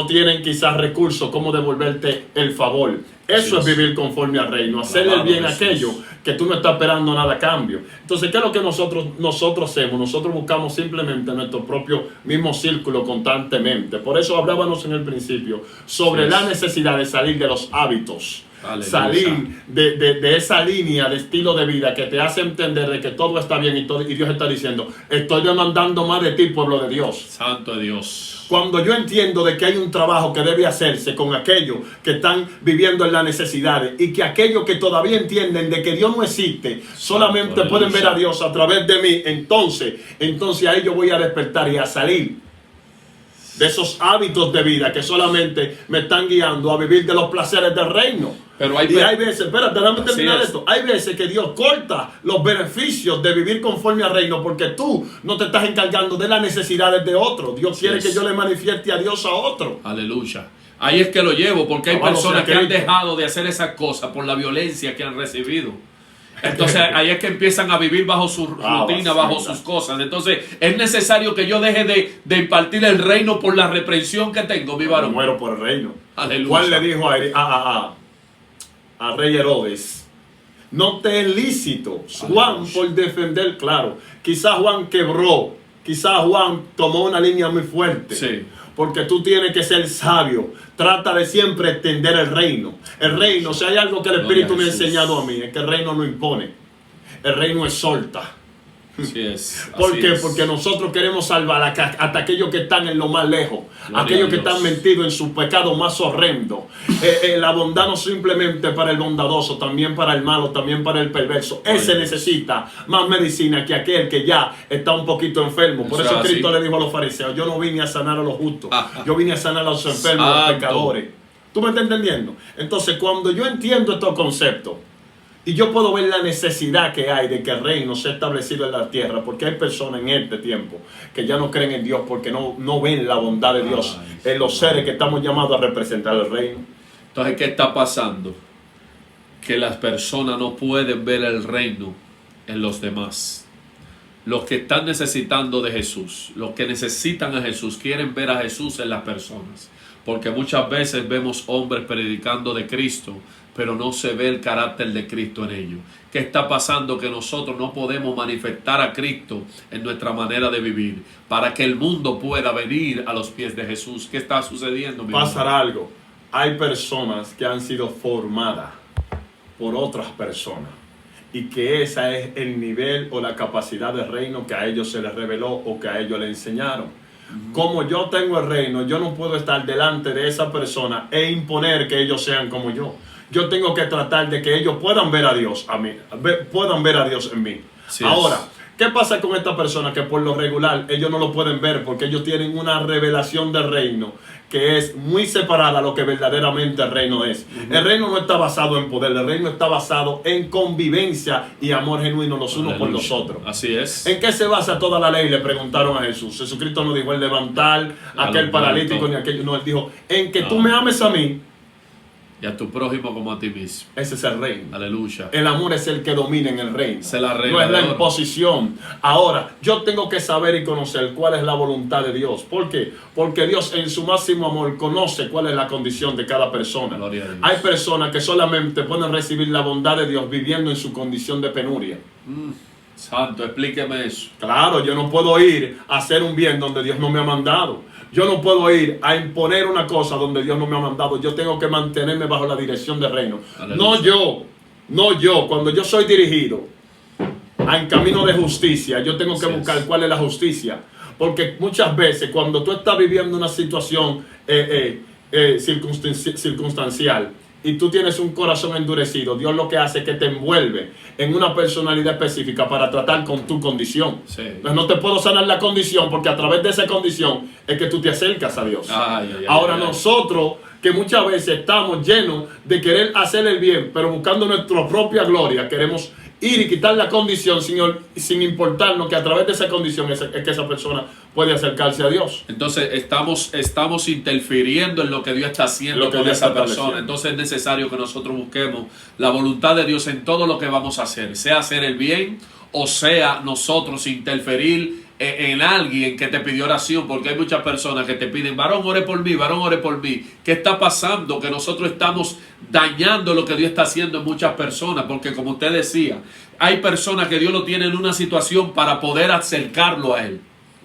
tienen quizás recursos, cómo devolverte el favor. Eso es vivir conforme al reino, hacerle el bien a aquello que tú no estás esperando nada a cambio. Entonces, ¿qué es lo que nosotros hacemos? Nosotros buscamos simplemente nuestro propio mismo círculo constantemente. Por eso hablábamos en el principio sobre la necesidad de salir de los hábitos. Aleluya. Salir de esa línea de estilo de vida que te hace entender de que todo está bien y Dios está diciendo, estoy demandando más de ti, pueblo de Dios. Santo de Dios. Cuando yo entiendo de que hay un trabajo que debe hacerse con aquellos que están viviendo en las necesidades y que aquellos que todavía entienden de que Dios no existe, solamente pueden ver a Dios a través de mí, entonces ahí yo voy a despertar y a salir de esos hábitos de vida que solamente me están guiando a vivir de los placeres del reino. Pero Y hay veces, espérate, déjame terminar Así es. esto. Hay veces que Dios corta los beneficios de vivir conforme al reino porque tú no te estás encargando de las necesidades de otro. Dios quiere Yes. que yo le manifieste a Dios a otro. Aleluya. Ahí es que lo llevo, porque hay Alabado personas sea que han Cristo. dejado de hacer esas cosas por la violencia que han recibido. Entonces ahí es que empiezan a vivir bajo su rutina, bajo sus cosas. Entonces es necesario que yo deje de impartir el reino por la reprensión que tengo, mi varón. Muero por el reino. Aleluya. Juan le dijo a rey Herodes, no te es lícito, Juan, por defender, claro, quizás Juan quebró, quizás Juan tomó una línea muy fuerte, Sí. porque tú tienes que ser sabio, trata de siempre extender el reino. El reino, si hay algo que el Espíritu me ha Jesús. enseñado a mí, es que el reino no impone, el reino exhorta. Así es. ¿Por así qué? es. Porque nosotros queremos salvar hasta aquellos que están en lo más lejos, Gloria aquellos a que Dios. están metidos en su pecado más horrendo. La bondad no simplemente para el bondadoso, también para el malo, también para el perverso. Ese Dios. necesita más medicina que aquel que ya está un poquito enfermo. Por Eso eso es Cristo así. le dijo a los fariseos, yo no vine a sanar a los justos, Ajá. yo vine a sanar a los enfermos, a los Santo. pecadores. ¿Tú me estás entendiendo? Entonces, cuando yo entiendo estos conceptos, y yo puedo ver la necesidad que hay de que el reino sea establecido en la tierra, porque hay personas en este tiempo que ya no creen en Dios porque no ven la bondad de Dios Ay, en los seres que estamos llamados a representar el reino. Entonces, ¿qué está pasando? Que las personas no pueden ver el reino en los demás. Los que están necesitando de Jesús, los que necesitan a Jesús, quieren ver a Jesús en las personas. Porque muchas veces vemos hombres predicando de Cristo, pero no se ve el carácter de Cristo en ellos. ¿Qué está pasando? Que nosotros no podemos manifestar a Cristo en nuestra manera de vivir para que el mundo pueda venir a los pies de Jesús. ¿Qué está sucediendo, mi Pasará algo. Hay personas que han sido formadas por otras personas y que ese es el nivel o la capacidad del reino que a ellos se les reveló o que a ellos le enseñaron. Como yo tengo el reino, yo no puedo estar delante de esa persona e imponer que ellos sean como yo. Yo tengo que tratar de que ellos puedan ver a Dios a mí, puedan ver a Dios en mí. Así Ahora, es. ¿qué pasa con esta persona que por lo regular ellos no lo pueden ver porque ellos tienen una revelación del reino que es muy separada a lo que verdaderamente el reino es? El reino no está basado en poder, el reino está basado en convivencia y amor genuino los unos por los otros. Así es. ¿En qué se basa toda la ley? Le preguntaron a Jesús. Jesucristo no dijo el levantar a aquel los paralítico muertos. ni aquello. No, él dijo, en que tú No. me ames a mí, Y a tu prójimo como a ti mismo. ese es el reino. Aleluya. El amor es el que domina en el reino. Es la regla No es la de oro. imposición. Ahora, yo tengo que saber y conocer cuál es la voluntad de Dios. ¿Por qué? Porque Dios en su máximo amor conoce cuál es la condición de cada persona. Gloria a Dios. Hay personas que solamente pueden recibir la bondad de Dios viviendo en su condición de penuria. Santo, explíqueme eso. Claro, yo no puedo ir a hacer un bien donde Dios no me ha mandado. Yo no puedo ir a imponer una cosa donde Dios no me ha mandado. Yo tengo que mantenerme bajo la dirección del reino. Aleluya. No yo. Cuando yo soy dirigido en camino de justicia, yo tengo que Así buscar es. cuál es la justicia. Porque muchas veces cuando tú estás viviendo una situación circunstancial y tú tienes un corazón endurecido, Dios lo que hace es que te envuelve en una personalidad específica para tratar con tu condición. Sí. Entonces no te puedo sanar la condición porque a través de esa condición es que tú te acercas a Dios. Ahora nosotros que muchas veces estamos llenos de querer hacer el bien, pero buscando nuestra propia gloria, queremos ir y quitar la condición sin importarnos que a través de esa condición es que esa persona puede acercarse a Dios. Entonces estamos interfiriendo en lo que Dios está haciendo Lo que con Dios esa está persona. estableciendo. Entonces es necesario que nosotros busquemos la voluntad de Dios en todo lo que vamos a hacer, sea hacer el bien o sea nosotros interferir en alguien que te pidió oración, porque hay muchas personas que te piden, varón, ore por mí, varón, ore por mí. ¿Qué está pasando? Que nosotros estamos dañando lo que Dios está haciendo en muchas personas, porque como usted decía, hay personas que Dios lo tiene en una situación para poder acercarlo a Él.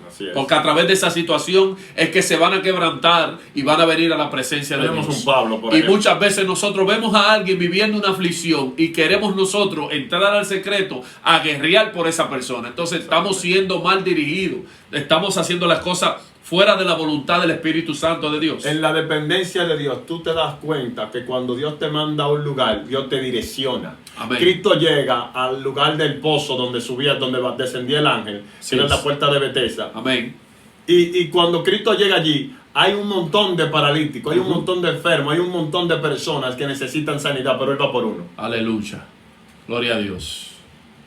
Así es. Porque a través de esa situación es que se van a quebrantar y van a venir a la presencia de Tenemos Dios. un Pablo por Y ejemplo. muchas veces nosotros vemos a alguien viviendo una aflicción y queremos nosotros entrar al secreto a guerrear por esa persona. Entonces estamos siendo mal dirigidos. Estamos haciendo las cosas fuera de la voluntad del Espíritu Santo de Dios. En la dependencia de Dios, tú te das cuenta que cuando Dios te manda a un lugar, Dios te direcciona. Amén. Cristo llega al lugar del pozo donde subía, donde descendía el ángel, Sí que era es. la puerta de Betesda. Amén. Y cuando Cristo llega allí, hay un montón de paralíticos, hay un montón de enfermos, hay un montón de personas que necesitan sanidad, pero Él va por uno. Aleluya. Gloria a Dios.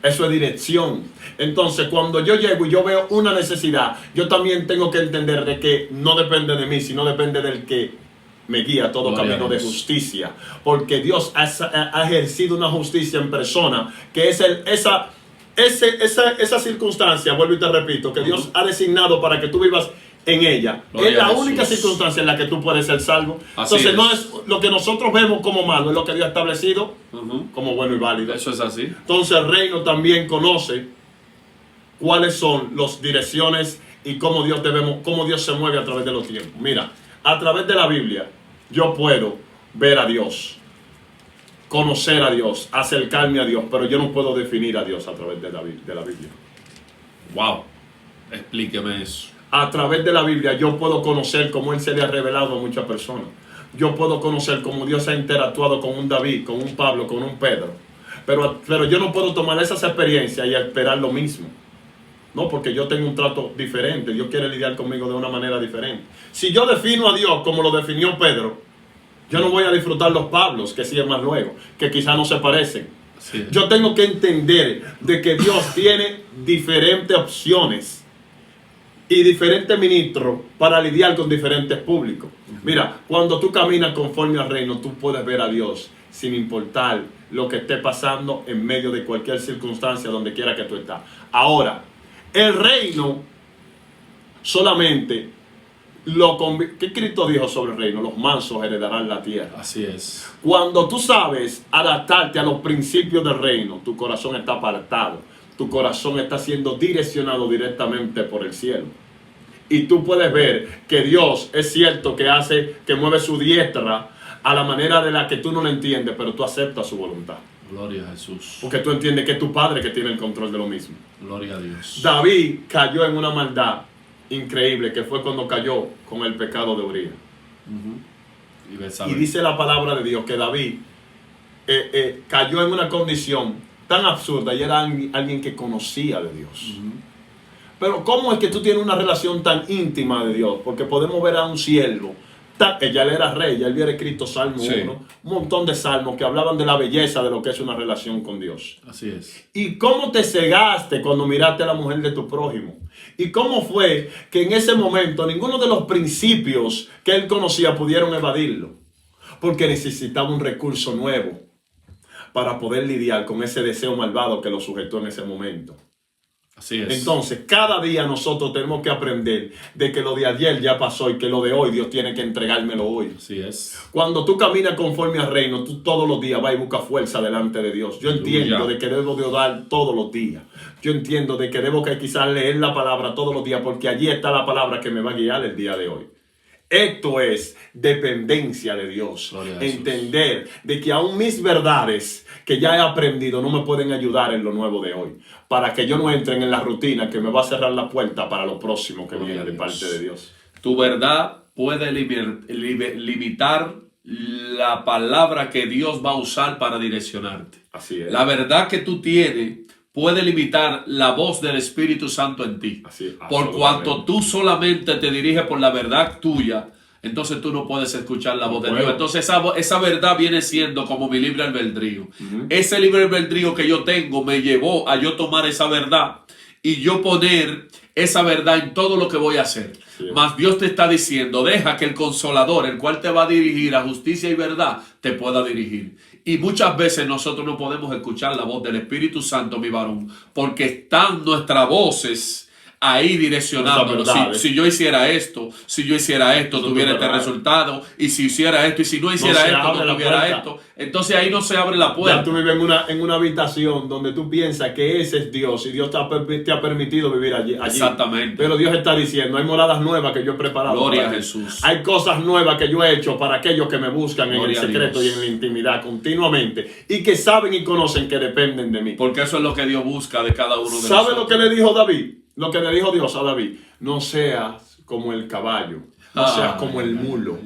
Eso es dirección. Entonces, cuando yo llego y yo veo una necesidad, yo también tengo que entender de que no depende de mí, sino depende del que me guía todo Gloria camino a de Dios. justicia. Porque Dios ha ejercido una justicia en persona, que es esa circunstancia, vuelvo y te repito, que Dios ha designado para que tú vivas en ella. Gloria Es la a Jesús. única circunstancia en la que tú puedes ser salvo. Así Entonces, es. no es lo que nosotros vemos como malo, es lo que Dios ha establecido como bueno y válido. Eso es así. Entonces el reino también conoce cuáles son las direcciones y cómo Dios se mueve a través de los tiempos. Mira, a través de la Biblia yo puedo ver a Dios, conocer a Dios, acercarme a Dios, pero yo no puedo definir a Dios a través de la Biblia. Wow. Explíqueme eso. A través de la Biblia yo puedo conocer cómo Él se le ha revelado a muchas personas. Yo puedo conocer cómo Dios ha interactuado con un David, con un Pablo, con un Pedro. Pero yo no puedo tomar esas experiencias y esperar lo mismo. No, porque yo tengo un trato diferente. Dios quiere lidiar conmigo de una manera diferente. Si yo defino a Dios como lo definió Pedro, yo no voy a disfrutar los Pablos que siguen más luego, que quizás no se parecen. Así es. Yo tengo que entender de que Dios tiene diferentes opciones y diferentes ministros para lidiar con diferentes públicos. Mira, cuando tú caminas conforme al reino, tú puedes ver a Dios sin importar lo que esté pasando en medio de cualquier circunstancia, donde quiera que tú estás. Ahora, el reino solamente ¿qué Cristo dijo sobre el reino? Los mansos heredarán la tierra. Así es. Cuando tú sabes adaptarte a los principios del reino, tu corazón está apartado. Tu corazón está siendo direccionado directamente por el cielo. Y tú puedes ver que Dios es cierto que mueve su diestra a la manera de la que tú no lo entiendes, pero tú aceptas su voluntad. Gloria a Jesús. Porque tú entiendes que es tu Padre que tiene el control de lo mismo. Gloria a Dios. David cayó en una maldad increíble, que fue cuando cayó con el pecado de Uría. Y Betsabé. Y dice la palabra de Dios que David cayó en una condición tan absurda y era alguien que conocía de Dios. Pero ¿cómo es que tú tienes una relación tan íntima de Dios? Porque podemos ver a un siervo, ya él era rey, ya él había escrito Salmo 1, un montón de salmos que hablaban de la belleza de lo que es una relación con Dios. Así es. ¿Y cómo te cegaste cuando miraste a la mujer de tu prójimo? ¿Y cómo fue que en ese momento ninguno de los principios que él conocía pudieron evadirlo? Porque necesitaba un recurso nuevo para poder lidiar con ese deseo malvado que lo sujetó en ese momento. Así es. Entonces, cada día nosotros tenemos que aprender de que lo de ayer ya pasó y que lo de hoy Dios tiene que entregármelo hoy. Así es. Cuando tú caminas conforme al reino, tú todos los días vas y buscas fuerza delante de Dios. Yo entiendo de que debo de orar todos los días. Yo entiendo de que debo que quizás leer la palabra todos los días, porque allí está la palabra que me va a guiar el día de hoy. Esto es dependencia de Dios. Entender de que aún mis verdades que ya he aprendido no me pueden ayudar en lo nuevo de hoy. Para que yo no entre en la rutina que me va a cerrar la puerta para lo próximo que viene de parte de Dios. Tu verdad puede limitar la palabra que Dios va a usar para direccionarte. Así es. La verdad que tú tienes puede limitar la voz del Espíritu Santo en ti. Así es, por cuanto tú solamente te diriges por la verdad tuya, entonces tú no puedes escuchar la voz de Dios. Entonces esa verdad viene siendo como mi libre albedrío. Ese libre albedrío que yo tengo me llevó a yo tomar esa verdad y yo poner esa verdad en todo lo que voy a hacer. Mas Dios te está diciendo, deja que el Consolador, el cual te va a dirigir a justicia y verdad, te pueda dirigir. Y muchas veces nosotros no podemos escuchar la voz del Espíritu Santo, mi varón, porque están nuestras voces ahí direccionándonos. Si yo hiciera esto, tuviera este resultado. Y si hiciera esto, y si no hiciera esto, no tuviera esto. Entonces ahí no se abre la puerta. Ya tú vives en una habitación donde tú piensas que ese es Dios y Dios te ha permitido vivir allí. Exactamente. Pero Dios está diciendo, hay moradas nuevas que yo he preparado. Gloria a Jesús. Hay cosas nuevas que yo he hecho para aquellos que me buscan en el Gloria a secreto Dios. y en la intimidad continuamente. Y que saben y conocen que dependen de mí. Porque eso es lo que Dios busca de cada uno de nosotros. ¿Sabe lo que le dijo David? Lo que le dijo Dios a David: no seas como el caballo, no seas como el mulo,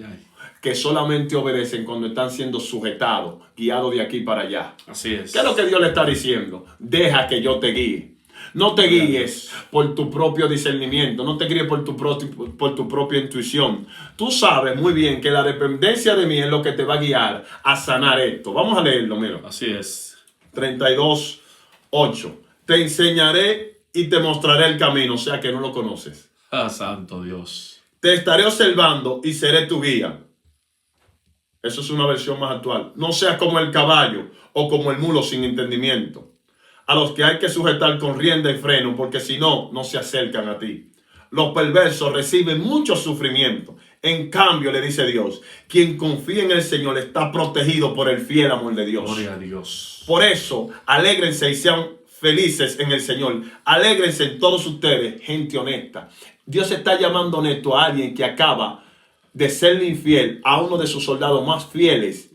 que solamente obedecen cuando están siendo sujetados, guiados de aquí para allá. Así es. ¿Qué es lo que Dios le está diciendo? Deja que yo te guíe. No te guíes por tu propio discernimiento, no te guíes por tu propia intuición. Tú sabes muy bien que la dependencia de mí es lo que te va a guiar a sanar esto. Vamos a leerlo, mira. Así es. 32:8. Te enseñaré y te mostraré el camino, o sea que no lo conoces. Ah, santo Dios. Te estaré observando y seré tu guía. Eso es una versión más actual. No seas como el caballo o como el mulo sin entendimiento, a los que hay que sujetar con rienda y freno, porque si no, no se acercan a ti. Los perversos reciben mucho sufrimiento. En cambio, le dice Dios, quien confía en el Señor está protegido por el fiel amor de Dios. Gloria a Dios. Por eso, alégrense y sean felices en el Señor. Alégrense en todos ustedes, gente honesta. Dios está llamando honesto a alguien que acaba de serle infiel a uno de sus soldados más fieles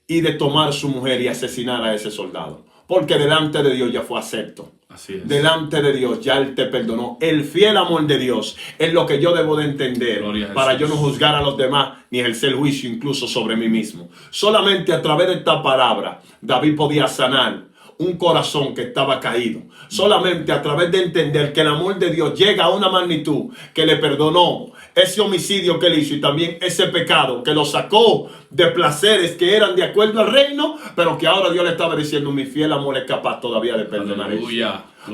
y de tomar su mujer y asesinar a ese soldado. Porque delante de Dios ya fue acepto. Así es. Delante de Dios ya Él te perdonó. El fiel amor de Dios es lo que yo debo de entender para yo no juzgar a los demás ni ejercer juicio incluso sobre mí mismo. Solamente a través de esta palabra David podía sanar un corazón que estaba caído. Solamente a través de entender que el amor de Dios llega a una magnitud que le perdonó ese homicidio que él hizo y también ese pecado que lo sacó de placeres que eran de acuerdo al reino, pero que ahora Dios le estaba diciendo, mi fiel amor es capaz todavía de perdonar eso.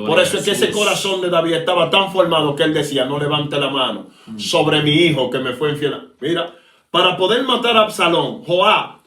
Por eso es que ese corazón de David estaba tan formado que él decía, no levante la mano sobre mi hijo que me fue infiel. Mira, para poder matar a Absalón, Joab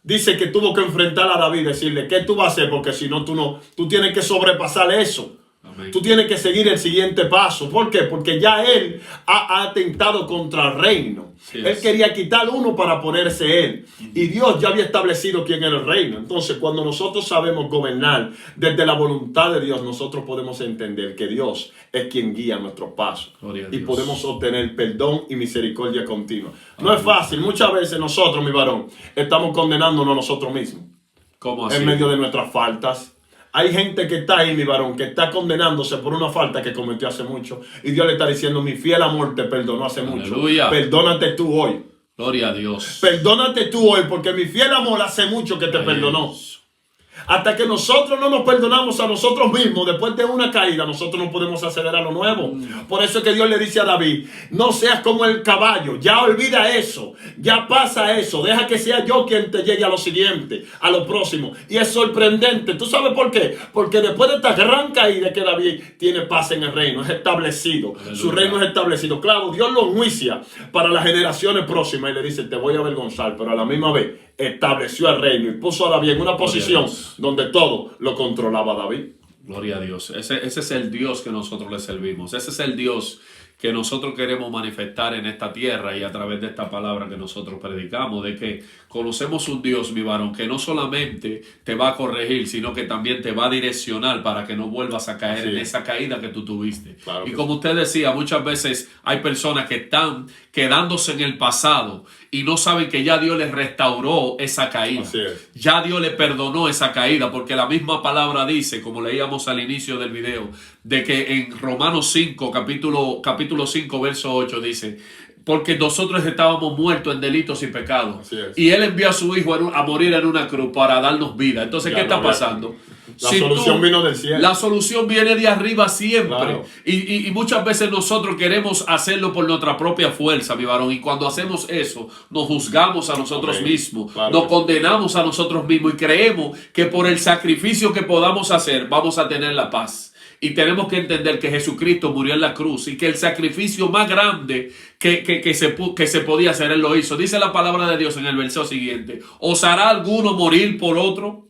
dice que tuvo que enfrentar a David y decirle, ¿qué tú vas a hacer? Porque si no, tú tienes que sobrepasar eso. Amén. Tú tienes que seguir el siguiente paso. ¿Por qué? Porque ya él ha atentado contra el reino. Sí, él quería quitar uno para ponerse él. Y Dios ya había establecido quién era el reino. Entonces, cuando nosotros sabemos gobernar desde la voluntad de Dios, nosotros podemos entender que Dios es quien guía nuestros pasos. Y podemos obtener perdón y misericordia continua. No es fácil. Muchas veces nosotros, mi varón, estamos condenándonos a nosotros mismos. ¿Cómo así? En medio de nuestras faltas. Hay gente que está ahí, mi varón, que está condenándose por una falta que cometió hace mucho. Y Dios le está diciendo, mi fiel amor te perdonó hace mucho. Perdónate tú hoy. Gloria a Dios. Perdónate tú hoy, porque mi fiel amor hace mucho que te perdonó. Hasta que nosotros no nos perdonamos a nosotros mismos, después de una caída, nosotros no podemos acceder a lo nuevo. Por eso es que Dios le dice a David, no seas como el caballo, ya olvida eso, ya pasa eso, deja que sea yo quien te llegue a lo siguiente, a lo próximo. Y es sorprendente, ¿tú sabes por qué? Porque después de esta gran caída que David tiene paz en el reino, es establecido, aleluya. Su reino es establecido. Claro, Dios lo enjuicia para las generaciones próximas y le dice, te voy a avergonzar, pero a la misma vez estableció el reino y puso a David en una posición donde todo lo controlaba David. Gloria a Dios. Ese es el Dios que nosotros le servimos. Ese es el Dios que nosotros queremos manifestar en esta tierra y a través de esta palabra que nosotros predicamos, de que conocemos un Dios, mi varón, que no solamente te va a corregir, sino que también te va a direccionar para que no vuelvas a caer en esa caída que tú tuviste. Claro, y como usted decía, muchas veces hay personas que están quedándose en el pasado y no saben que ya Dios les restauró esa caída. Ya Dios les perdonó esa caída, porque la misma palabra dice, como leíamos al inicio del video, de que en Romanos 5, capítulo 5, verso 8 dice, porque nosotros estábamos muertos en delitos y pecados. Y Él envió a su Hijo a morir en una cruz para darnos vida. Entonces, ya, ¿qué está pasando? La solución vino del cielo. La solución viene de arriba siempre. Claro. Y muchas veces nosotros queremos hacerlo por nuestra propia fuerza, mi varón. Y cuando hacemos eso, nos juzgamos a nosotros mismos. Claro. Nos condenamos a nosotros mismos y creemos que por el sacrificio que podamos hacer, vamos a tener la paz. Y tenemos que entender que Jesucristo murió en la cruz y que el sacrificio más grande que se podía hacer, Él lo hizo. Dice la palabra de Dios en el verso siguiente: ¿osará alguno morir por otro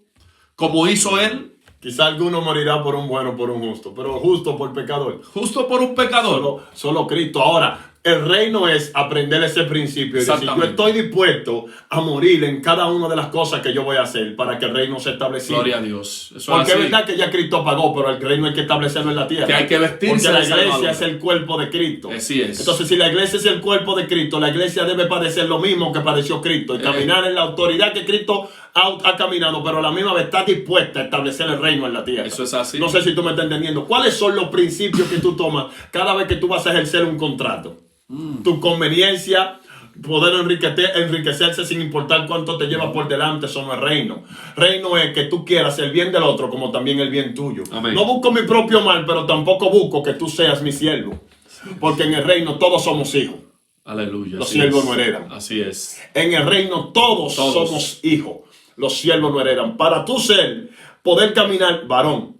como hizo Él? Quizá alguno morirá por un bueno, por un justo, pero justo por pecador. Justo por un pecador. Solo Cristo. Ahora, el reino es aprender ese principio. Es decir, yo estoy dispuesto a morir en cada una de las cosas que yo voy a hacer para que el reino se establezca. Gloria a Dios. Eso porque es verdad que ya Cristo pagó, pero el reino hay que establecerlo en la tierra. Que hay que vestirse. Porque la iglesia es el cuerpo de Cristo. Así es. Entonces, si la iglesia es el cuerpo de Cristo, la iglesia debe padecer lo mismo que padeció Cristo y caminar en la autoridad que Cristo ha caminado, pero a la misma vez está dispuesta a establecer el reino en la tierra. Eso es así. No sé si tú me estás entendiendo. ¿Cuáles son los principios que tú tomas cada vez que tú vas a ejercer un contrato? Tu conveniencia, poder enriquecerse sin importar cuánto te lleva por delante, eso no es reino. Reino es que tú quieras el bien del otro como también el bien tuyo. Amén. No busco mi propio mal, pero tampoco busco que tú seas mi siervo. Porque en el reino todos somos hijos. Aleluya. Los así siervos es. no heredan. Así es. En el reino todos somos hijos. Los siervos no heredan. Para tú poder caminar, varón,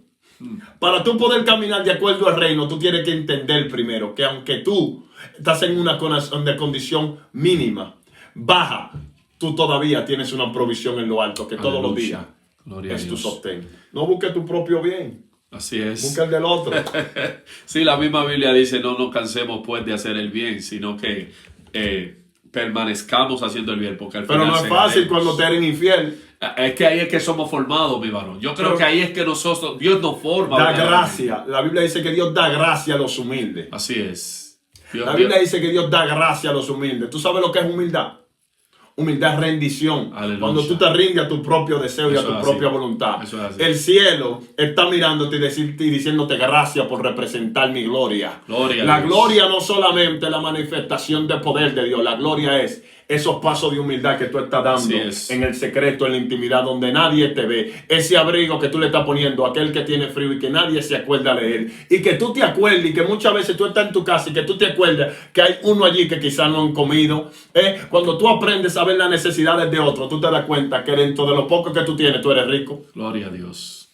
para tú poder caminar de acuerdo al reino, tú tienes que entender primero que aunque tú estás en una condición mínima, baja, tú todavía tienes una provisión en lo alto, que todos los días Gloria a es tu Dios. sostén. No busques tu propio bien, Así es. busca el del otro. Sí, la misma Biblia dice, no nos cansemos pues de hacer el bien, sino que permanezcamos haciendo el bien, porque al Pero final no es fácil cegaremos. cuando te eres infiel. Es que ahí es que somos formados, mi varón. Yo creo Pero- que ahí es que nosotros, Dios nos forma. Da verdaderamente. gracia. La Biblia dice que Dios da gracia a los humildes. Así es. Dios- La Biblia dice que Dios da gracia a los humildes. ¿Tú sabes lo que es humildad? Humildad es rendición. Aleluya. Cuando tú te rindes a tu propio deseo y a Eso tu es así. propia voluntad. Eso es así. El cielo está mirándote y diciéndote gracias por representar mi gloria. Gloria a La Dios. gloria no solamente es la manifestación de poder de Dios. La gloria es esos pasos de humildad que tú estás dando Así es. en el secreto, en la intimidad, donde nadie te ve. Ese abrigo que tú le estás poniendo a aquel que tiene frío y que nadie se acuerda de él. Y que tú te acuerdes, y que muchas veces tú estás en tu casa y que tú te acuerdas que hay uno allí que quizás no han comido. Cuando tú aprendes a ver las necesidades de otro, tú te das cuenta que dentro de lo poco que tú tienes, tú eres rico. Gloria a Dios.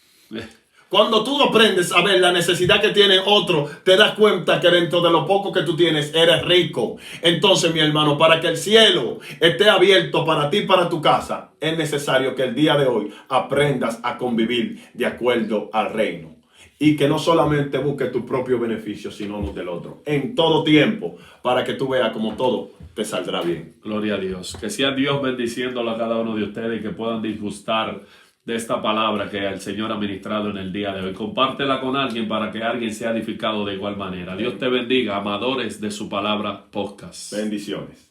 Cuando tú aprendes a ver la necesidad que tiene otro, te das cuenta que dentro de lo poco que tú tienes, eres rico. Entonces, mi hermano, para que el cielo esté abierto para ti y para tu casa, es necesario que el día de hoy aprendas a convivir de acuerdo al reino. Y que no solamente busques tu propio beneficio, sino los del otro. En todo tiempo, para que tú veas como todo te saldrá bien. Gloria a Dios. Que sea Dios bendiciéndolo a cada uno de ustedes y que puedan disgustar de esta palabra que el Señor ha ministrado en el día de hoy. Compártela con alguien para que alguien sea edificado de igual manera. Dios te bendiga, amadores de su palabra podcast. Bendiciones.